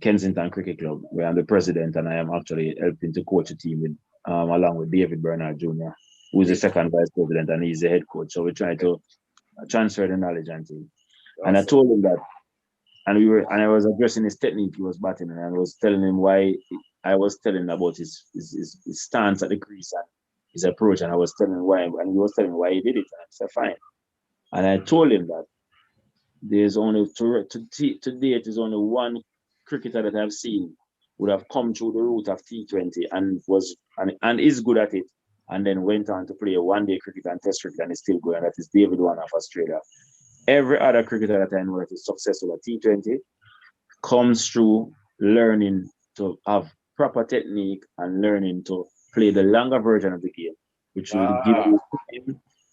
Kensington Cricket Club, where I'm the president and I am actually helping to coach a team with, along with David Bernard Jr., who is the second vice president and he's the head coach. So we're trying to transfer the knowledge and things. And I told him that, and I was addressing his technique he was batting, and I was telling him why. I was telling him about his stance at the crease and his approach, and I was telling him why, and he was telling me why he did it. And I said, fine. And I told him that there's only to date is only one cricketer that I've seen would have come through the route of T20 and is good at it, and then went on to play a one-day cricket and test cricket and is still good, and that is David Warner of Australia. Every other cricketer that I know that is successful at T20 comes through learning to have proper technique and learning to play the longer version of the game, which will give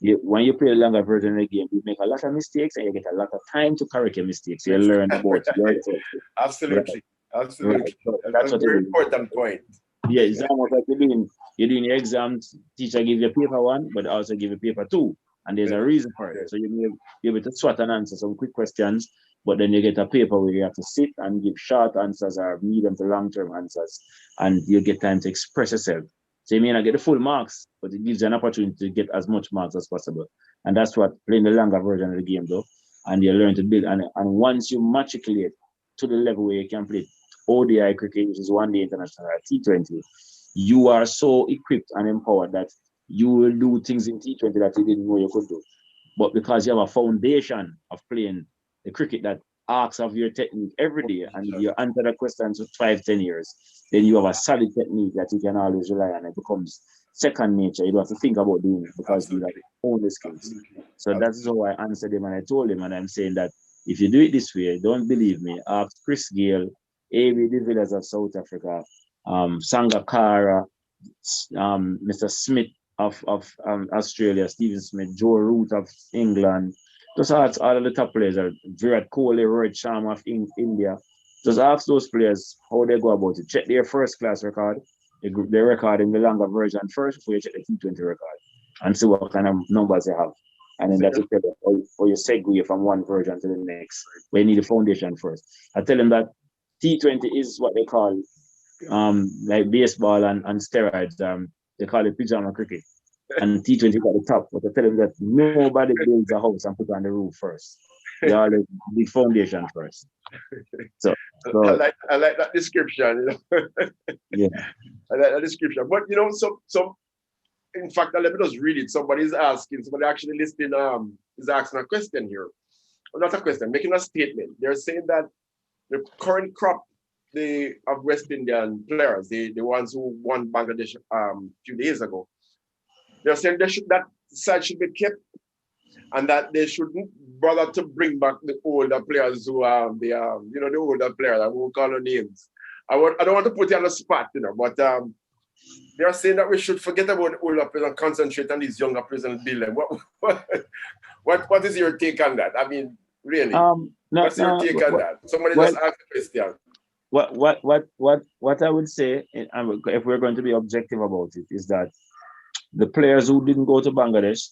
you, when you play the longer version of the game, you make a lot of mistakes and you get a lot of time to correct your mistakes. You learn about yourself. Absolutely. Right. Absolutely. So that's a very important point. Yeah, it's almost like you're doing your exams, teacher give you paper one, but also give you paper two. And there's a reason for it. So you may be able to swat and answer some quick questions, but then you get a paper where you have to sit and give short answers or medium to long-term answers, and you get time to express yourself. So you may not get the full marks, but it gives you an opportunity to get as much marks as possible. And that's what playing the longer version of the game though. And you learn to build. And once you matriculate to the level where you can play ODI cricket, which is one day international T20, you are so equipped and empowered that you will do things in T20 that you didn't know you could do. But because you have a foundation of playing the cricket that asks of your technique every day, and you answer the questions for 5-10 years, then you have a solid technique that you can always rely on. It becomes second nature. You don't have to think about doing it because you have own the skills. So that's how I answered him, and I told him, and I'm saying that if you do it this way, don't believe me. Ask Chris Gale, A.B. de Villiers of South Africa, Sangakkara, Mr. Smith of Australia, Stephen Smith, Joe Root of England. Just ask all of the top players, Virat Kohli, Rohit Sharma of India. Just ask those players how they go about it. Check their first class record, their record in the longer version first before you check the T20 record and see what kind of numbers they have. And then that's it, or you segue from one version to the next. We need a foundation first. I tell them that T20 is what they call like baseball and steroids. They call it pajama cricket. And T20 at the top. But I tell them that nobody builds a house and put on the roof first. You are the big foundation first. So I like that description. Yeah. I like that description. But so in fact, let me just read it. Somebody actually listening is asking a question here. Well, not a question, making a statement. They're saying that the current crop of West Indian players, the ones who won Bangladesh a few days ago, they're saying that side should be kept, and that they shouldn't bother to bring back the older players who are the older players. I won't call their names. I don't want to put you on the spot, but they're saying that we should forget about the older players and concentrate on these younger players and build them. What is your take on that? I mean, really? What's your take on that? Somebody just asked a question. What I would say, if we're going to be objective about it, is that the players who didn't go to Bangladesh,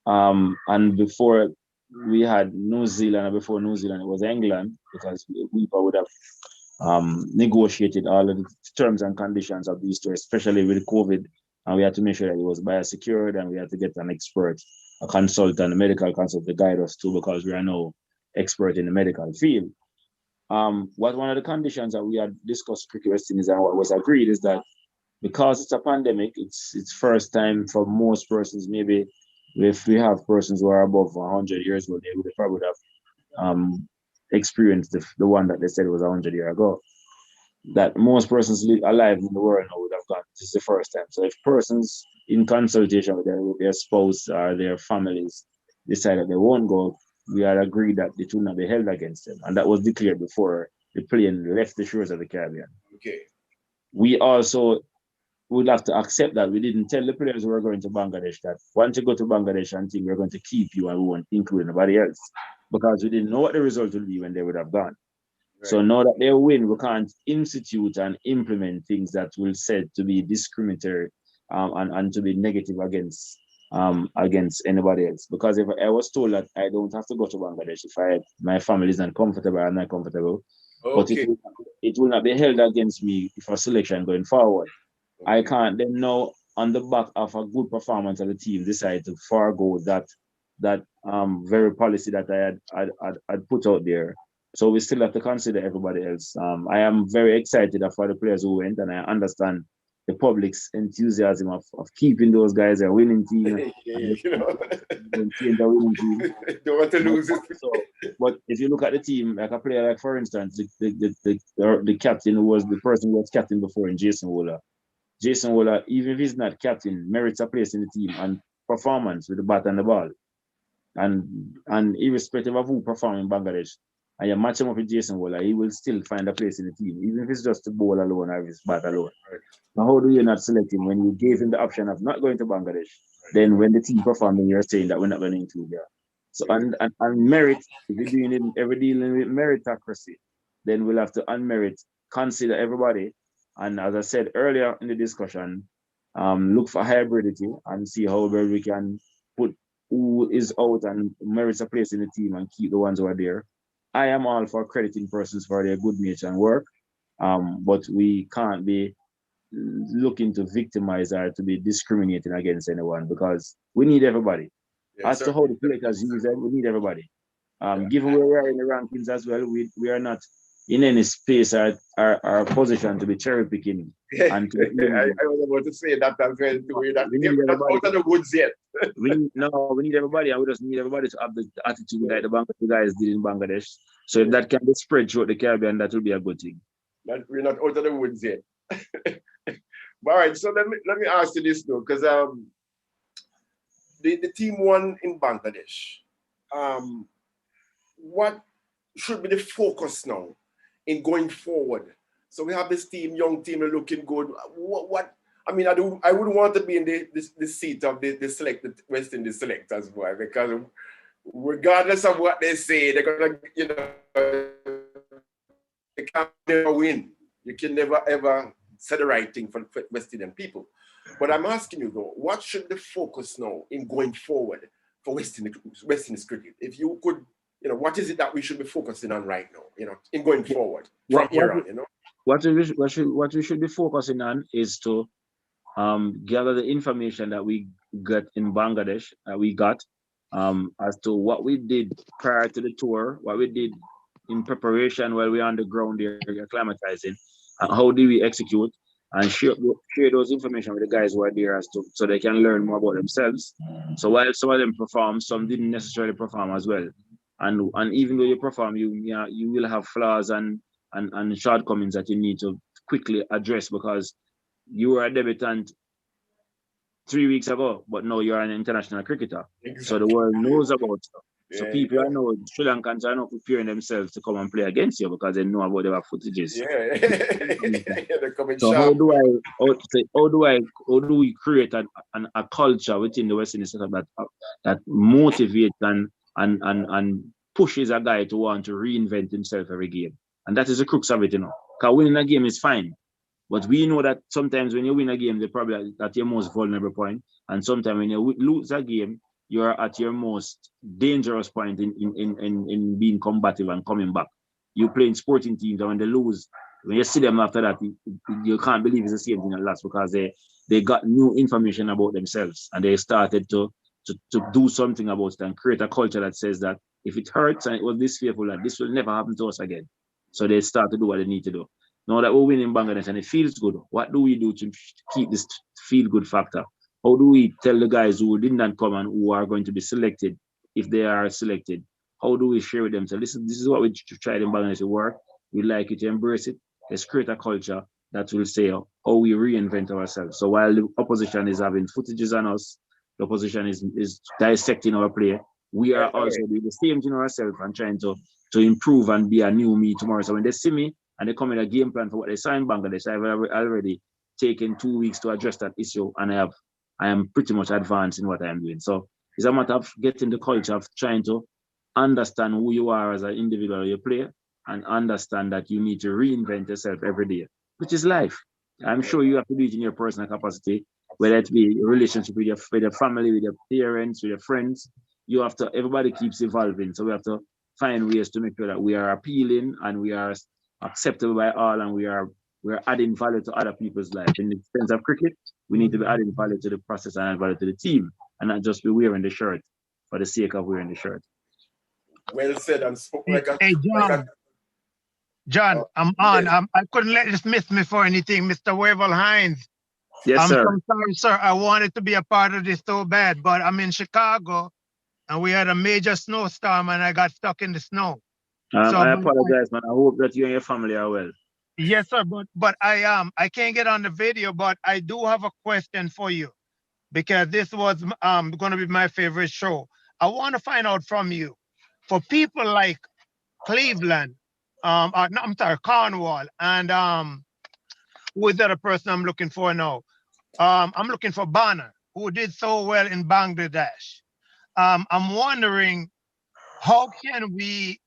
and before we had New Zealand, and before New Zealand it was England, because we would have negotiated all of the terms and conditions of these tours, especially with COVID, and we had to make sure that it was biosecured, and we had to get an expert, a consultant, a medical consultant to guide us too, because we are no expert in the medical field. What one of the conditions that we had discussed cricket West Indies and what was agreed is that because it's a pandemic, it's first time for most persons. Maybe if we have persons who are above 100 years old, they would probably have experienced the one that they said was 100 years ago. That most persons alive in the world now would have gone. This is the first time. So if persons in consultation with their spouse or their families decide that they won't go, we had agreed that it will not be held against them. And that was declared before the plane left the shores of the Caribbean. Okay. We also would have to accept that we didn't tell the players who were going to Bangladesh that once you go to Bangladesh and think we're going to keep you and we won't include anybody else, because we didn't know what the result would be when they would have gone. Right. So now that they win, we can't institute and implement things that will said to be discriminatory and to be negative against anybody else. Because if I was told that I don't have to go to Bangladesh if my family is not comfortable, I'm not comfortable. Okay. But it will not be held against me for selection going forward. Okay. I can't then now, on the back of a good performance of the team, decide to forego that very policy that I had put out there. So we still have to consider everybody else. I am very excited for the players who went, and I understand the public's enthusiasm of keeping those guys a winning team. Don't want to lose it. But if you look at the team, like a player like, for instance, the captain who was the person who was captain before in Jason Wooler. Jason Wooler, even if he's not captain, merits a place in the team and performance with the bat and the ball. And irrespective of who performs in Bangladesh, and you match him up with Jason Wooler, he will still find a place in the team, even if it's just the ball alone or if it's bat alone. Right. Now, how do you not select him when you gave him the option of not going to Bangladesh? Right. Then when the team performing, you're saying that we're not going to include you. So and merit, if you're dealing with meritocracy, then we'll have to unmerit, consider everybody. And as I said earlier in the discussion, look for hybridity and see how well we can put who is out and merits a place in the team and keep the ones who are there. I am all for crediting persons for their good nature and work, but we can't be looking to victimize or to be discriminating against anyone, because we need everybody. Yes, as to how the players use them, we need everybody. Given where we are in the rankings as well, we are not in any space or position to be cherry picking. And I was about to say that as well. We're not out of the woods yet. we need everybody, and we just need everybody to have the attitude like the Bangladesh guys did in Bangladesh. So if that can be spread throughout the Caribbean, that will be a good thing. We're not out of the woods yet. All right, so let me ask you this though, because the team won in Bangladesh. What should be the focus now in going forward? So we have this team, young team, looking good. What I mean, I wouldn't want to be in the seat of the selected West Indies selectors, boy, because regardless of what they say, they're gonna, they can never win. You can never ever say the right thing for West Indian people. But I'm asking you though, what should the focus now in going forward for West Indies cricket? If you could, what is it that we should be focusing on right now, in going forward from here on, What we should be focusing on is to gather the information that we got in Bangladesh, as to what we did prior to the tour, what we did in preparation while we're on the ground there acclimatizing, and how do we execute, and share those information with the guys who are there so they can learn more about themselves. So while some of them perform, some didn't necessarily perform as well. And even though you perform, you will have flaws and shortcomings that you need to quickly address, because you were a debutant 3 weeks ago, but now you're an international cricketer. Exactly. So the world knows about you. So people I know, Sri Lankans are not preparing themselves to come and play against you because they know about their footages. So how do we create a culture within the West Indies setup that motivates and pushes a guy to want to reinvent himself every game. And that is the crux of it, you know. Because winning a game is fine. But we know that sometimes when you win a game, they're probably at your most vulnerable point. And sometimes when you lose a game, you're at your most dangerous point in being combative and coming back. You play in sporting teams, and when they lose, when you see them after that, you can't believe it's the same thing at last, because they got new information about themselves and they started to do something about it and create a culture that says that if it hurts and it was this fearful, that this will never happen to us again. So they start to do what they need to do. Now that we're winning Bangladesh and it feels good, what do we do to keep this feel-good factor? How do we tell the guys who didn't come and who are going to be selected, if they are selected, how do we share with them? So this is what we tried in Bangladesh to work. We like it to embrace it. Let's create a culture that will say how we reinvent ourselves. So while the opposition is having footages on us, the opposition is dissecting our play, we are also doing the same thing ourselves and trying to improve and be a new me tomorrow. So when they see me and they come with a game plan for what they saw in Bangladesh, I've already taken 2 weeks to address that issue, and I am pretty much advanced in what I am doing. So it's a matter of getting the culture of trying to understand who you are as an individual, your player, and understand that you need to reinvent yourself every day, which is life. I'm sure you have to do it in your personal capacity, whether it be a relationship with your family, with your parents, with your friends. You have to, everybody keeps evolving. So we have to find ways to make sure that we are appealing and we are acceptable by all, and we're adding value to other people's life. In the sense of cricket, we need to be adding value to the process and add value to the team, and not just be wearing the shirt for the sake of wearing the shirt. Well said and spoken like a... Hey, John. John, I'm on. Yes. I couldn't let this miss me for anything. Mr. Wavell Heinz. Yes, sir. I'm sorry, sir. I wanted to be a part of this so bad, but I'm in Chicago and we had a major snowstorm and I got stuck in the snow. I apologize, man. I hope that you and your family are well. Yes, sir. But I can't get on the video, but I do have a question for you, because this was going to be my favorite show. I want to find out from you, for people like Cleveland, I'm sorry, Cornwall, and who is the other person I'm looking for now? I'm looking for Banner, who did so well in Bangladesh. I'm wondering, how can we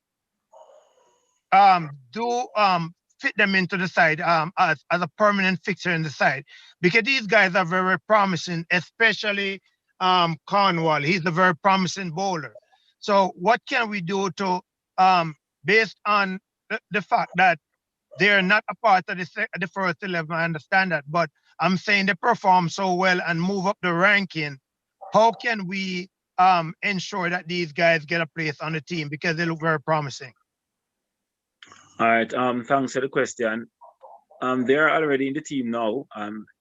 fit them into the side as a permanent fixture in the side? Because these guys are very promising, especially Cornwall. He's a very promising bowler. So what can we do to, based on the fact that they're not a part of the first 11, I understand that, but I'm saying they perform so well and move up the ranking. How can we ensure that these guys get a place on the team, because they look very promising? All right. Thanks for the question. They're already in the team now.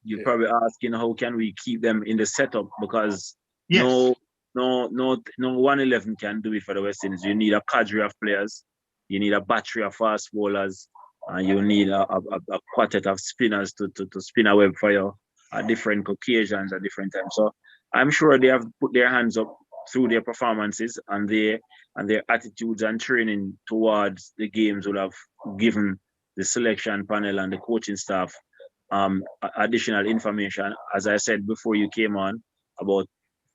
You're probably asking how can we keep them in the setup, because no 111 can do it for the West Indies. You need a cadre of players. You need a battery of fast bowlers. You need a quartet of spinners to spin a web for you at different occasions at different times. So I'm sure they have put their hands up through their performances, and their attitudes and training towards the games would have given the selection panel and the coaching staff additional information, as I said before you came on, about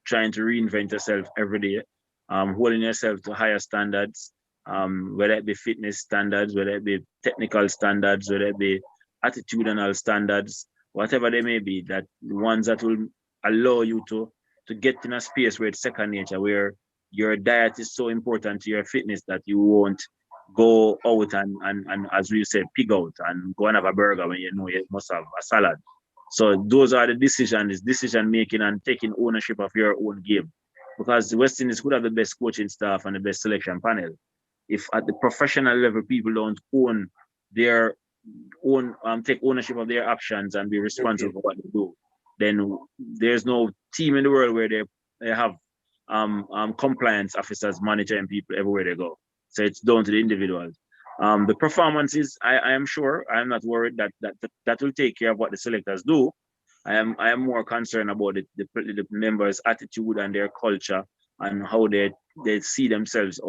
trying to reinvent yourself every day, holding yourself to higher standards, whether it be fitness standards, whether it be technical standards, whether it be attitudinal standards, whatever they may be, that the ones that will allow you to get in a space where it's second nature, where your diet is so important to your fitness that you won't go out and as we said, pig out and go and have a burger when you know you must have a salad. So those are the decision making and taking ownership of your own game. Because the West Indies could have the best coaching staff and the best selection panel. If at the professional level people don't own their own, take ownership of their actions and be responsible for what they do, then there's no team in the world where they have compliance officers monitoring people everywhere they go. So it's down to the individuals. The performances, I am sure, I'm not worried that will take care of what the selectors do. I am more concerned about the members' attitude and their culture and how they see themselves,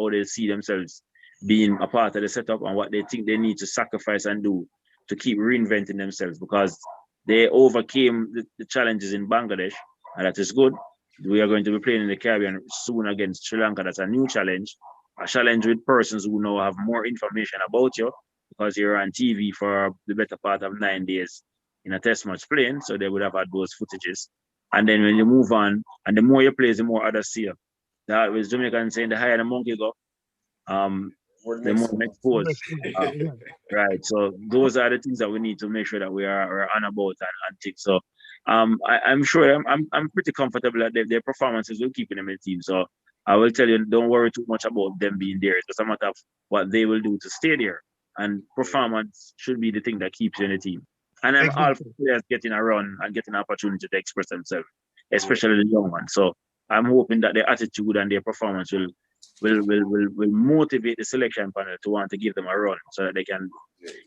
being a part of the setup, and what they think they need to sacrifice and do to keep reinventing themselves, because they overcame the challenges in Bangladesh, and that is good. We are going to be playing in the Caribbean soon against Sri Lanka. That's a new challenge. a challenge with persons who now have more information about you because you're on TV for the better part of 9 days in a test match playing. So they would have had those footages. And then when you move on, and the more you play, the more others see you. That was Jamaican saying the higher the monkey go, the more exposed. Right. So those are the things that we need to make sure that we're on about and things. So I'm sure I'm pretty comfortable that their performances will keep them in the team. So I will tell you, don't worry too much about them being there. It's just a matter of what they will do to stay there. And performance should be the thing that keeps you in the team. And I'm all for players getting a run and getting an opportunity to express themselves, especially the young ones. So I'm hoping that their attitude and their performance will motivate the selection panel to want to give them a run so that they can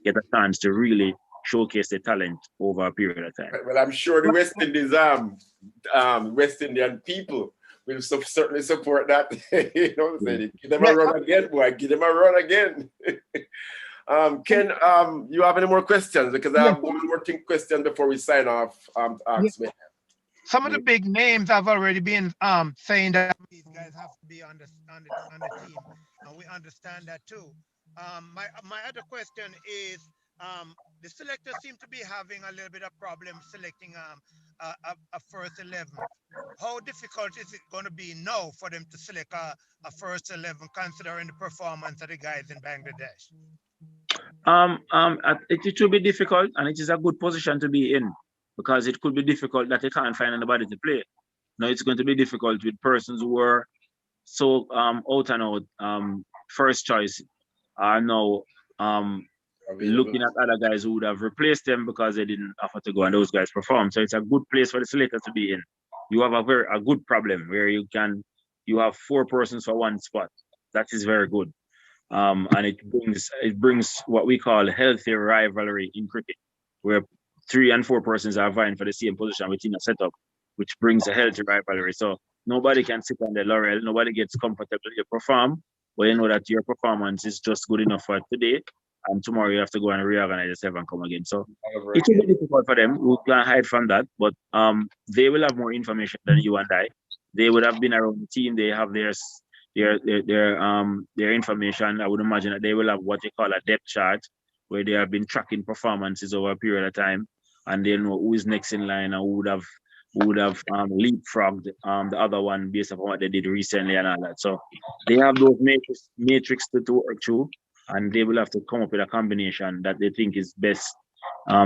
get a chance to really showcase their talent over a period of time. Well, I'm sure the West Indies, West Indian people will certainly support that. You know, give them a run again, boy. Give them a run again. Ken, you have any more questions? Because I have one more question before we sign off. Ask me. Some of the big names have already been saying that these guys have to be on the team, and we understand that too. My other question is, the selectors seem to be having a little bit of problem selecting a first 11. How difficult is it going to be now for them to select a first 11, considering the performance of the guys in Bangladesh? It will be difficult, and it is a good position to be in, because it could be difficult that they can't find anybody to play. Now it's going to be difficult with persons who are so out and out first choice are now looking at other guys who would have replaced them because they didn't offer to go and those guys perform. So it's a good place for the selectors to be in. You have a good problem where you have 4 persons for one spot. That is very good. And it brings what we call healthy rivalry in cricket, where 3 and 4 persons are vying for the same position within a setup, which brings a healthy rivalry. So nobody can sit on the laurel, nobody gets comfortable. You perform, but you know that your performance is just good enough for today, and tomorrow you have to go and reorganize yourself and come again. So it will be difficult for them. We can't hide from that, but they will have more information than you and I. They would have been around the team. They have their information. I would imagine that they will have what they call a depth chart, where they have been tracking performances over a period of time, and they know who is next in line and who would have leapfrogged the other one based on what they did recently and all that. So they have those matrix to work through, and they will have to come up with a combination that they think is best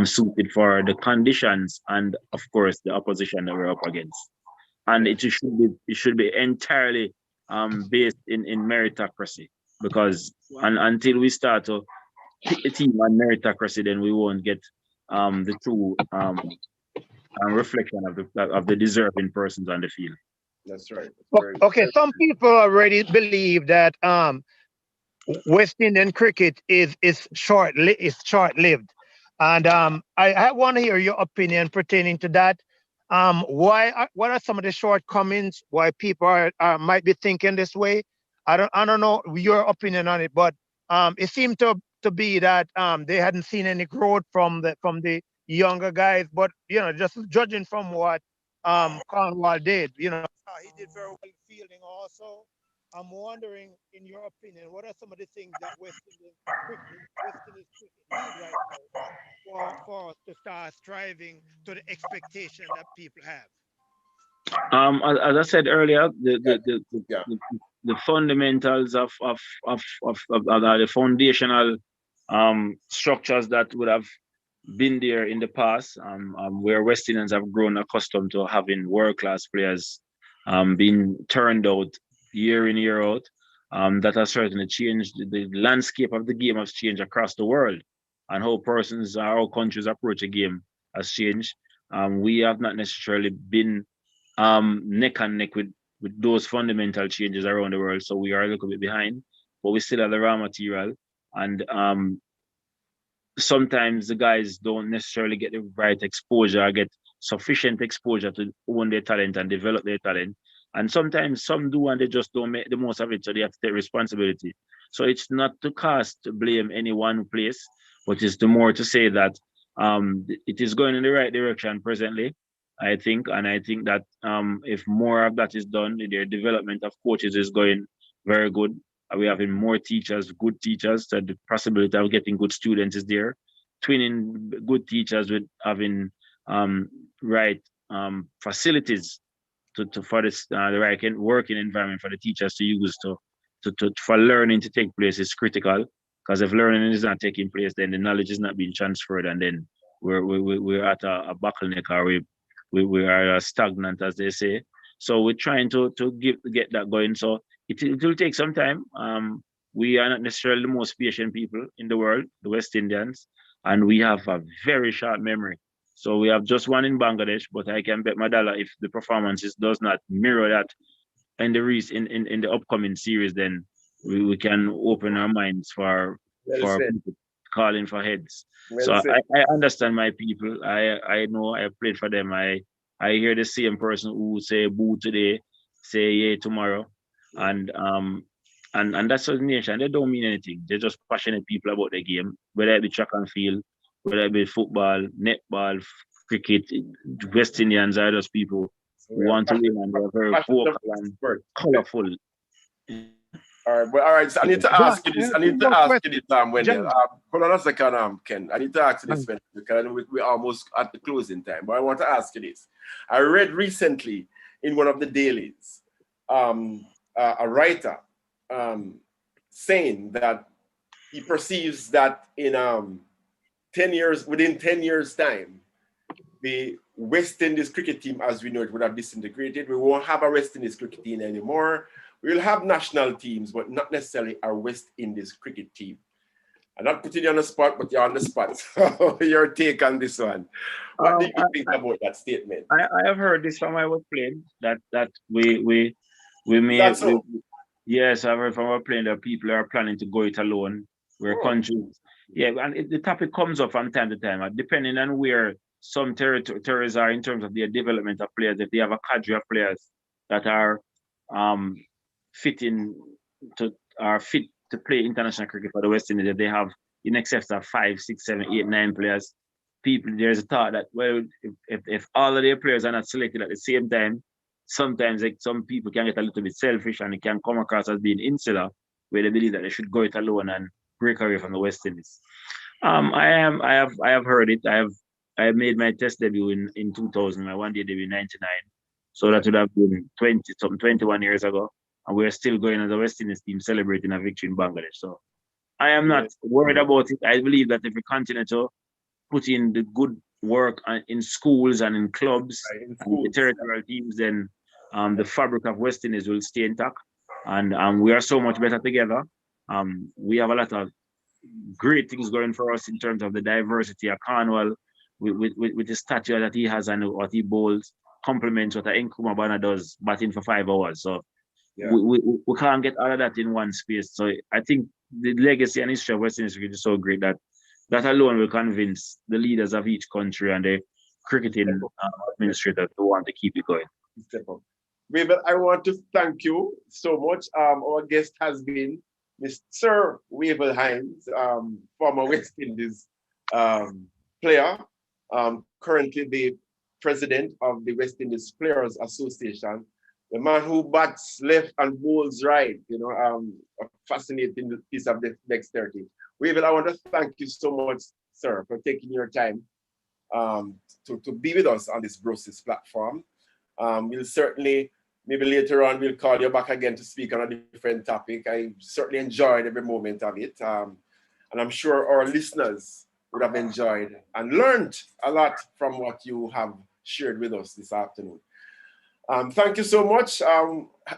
suited for the conditions and, of course, the opposition that we're up against. And it should be entirely based in meritocracy, because until we start to pick the team on meritocracy, then we won't get the true reflection of the deserving persons on the field. That's right. Okay, some people already believe that West Indian cricket is short-lived, and I want to hear your opinion pertaining to that. What are some of the shortcomings? Why people might be thinking this way? I don't know your opinion on it, but it seemed to be that they hadn't seen any growth from the younger guys. But just judging from what Cornwall did, he did very well fielding also. I'm wondering, in your opinion, what are some of the things that West Indian cricket need right now for us to start striving to the expectation that people have? As I said earlier, the fundamentals of the foundational structures that would have been there in the past, where West Indians have grown accustomed to having world-class players being turned out year in, year out, that has certainly changed. The landscape of the game has changed across the world, and how countries approach a game has changed. We have not necessarily been neck and neck with those fundamental changes around the world, so we are a little bit behind, but we still have the raw material, and sometimes the guys don't necessarily get the right exposure, get sufficient exposure to own their talent and develop their talent. And sometimes some do and they just don't make the most of it, so they have to take responsibility. So it's not to blame any one place, but it's more to say that it is going in the right direction presently, I think. And I think that if more of that is done, their development of coaches is going very good. Are we having more teachers, good teachers? So the possibility of getting good students is there. Twinning good teachers with having right facilities for this the right working environment for the teachers to use for learning to take place is critical. Because if learning is not taking place, then the knowledge is not being transferred, and then we're at a bottleneck, or we are stagnant, as they say. So we're trying to get that going. So it will take some time. We are not necessarily the most patient people in the world, the West Indians, and we have a very short memory. So we have just one in Bangladesh, but I can bet my dollar if the performances does not mirror that in the upcoming series, then we can open our minds for people calling for heads. So I understand my people. I know I played for them. I hear the same person who say boo today, say yeah tomorrow, and that's the nation. They don't mean anything. They're just passionate people about the game, whether it be track and field, whether it be football, netball, cricket. West Indians are those people who want to win, and they're very vocal and colorful. All right, but all right. So I need to ask you this. Wendell. Hold on a second, Ken. I need to ask you this, Wendell, because we're almost at the closing time. But I want to ask you this. I read recently in one of the dailies, a writer saying that he perceives that in 10 years, within 10 years' time, the West Indies cricket team, as we know it, would have disintegrated. We won't have a West Indies cricket team anymore. We'll have national teams, but not necessarily our West Indies cricket team. I'm not putting you on the spot, but you're on the spot. So your take on this one. What do you think about that statement? I have heard this from our plane that we may. That's so? Yes, I've heard from our plane that people are planning to go it alone. We're countries. Yeah, and the topic comes up from time to time, depending on where some territories are in terms of their development of players. If they have a cadre of players that are fit to play international cricket for the West Indies, they have in excess of 5, 6, 7, 8, 9 players. There's a thought that, well, if all of their players are not selected at the same time, sometimes some people can get a little bit selfish and it can come across as being insular, where they believe that they should go it alone and break away from the West Indies. I have heard it. I have made my test debut in 2000, my one-day debut in 99. So that would have been 21 years ago. And we're still going as a West Indies team celebrating a victory in Bangladesh. So I am not worried about it. I believe that if we continue to put in the good work in schools and in clubs, and the territorial teams, then the fabric of West Indies will stay intact. And we are so much better together. We have a lot of great things going for us in terms of the diversity of Cornwall, with the stature that he has and what he bowls, complements what Nkrumah Bana does, batting for 5 hours. So we can't get all of that in one space. So I think the legacy and history of West Indies cricket is so great that alone will convince the leaders of each country and the cricketing administrators to want to keep it going. Wavell, I want to thank you so much. Our guest has been Mr. Wavell Heinz, former West Indies player, currently the president of the West Indies Players Association, the man who bats left and bowls right, a fascinating piece of dexterity. Wavell, I want to thank you so much, sir, for taking your time to be with us on this BROSIS platform. We'll certainly, maybe later on, we'll call you back again to speak on a different topic. I certainly enjoyed every moment of it. And I'm sure our listeners would have enjoyed and learned a lot from what you have shared with us this afternoon. Thank you so much.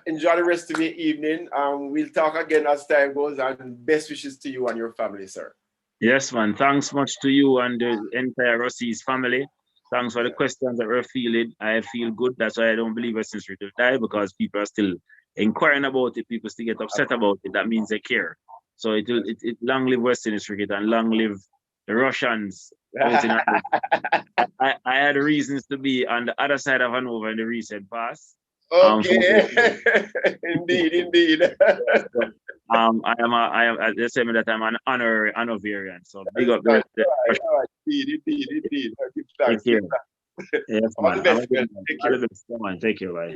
Enjoy the rest of your evening. We'll talk again as time goes, and best wishes to you and your family, sir. Yes, man. Thanks much to you and the entire BROSIS family. Thanks for the questions that we're feeling. I feel good. That's why I don't believe West Indies will die, because people are still inquiring about it. People still get upset about it. That means they care. So it long live West Indies cricket and long live the Russians. I had reasons to be on the other side of Hanover in the recent past. Okay. Indeed. I am they say me that I'm an honorarian. So big up the Indeed. Thank you. Yes, man. All the best, man. Take care. Take care, bye.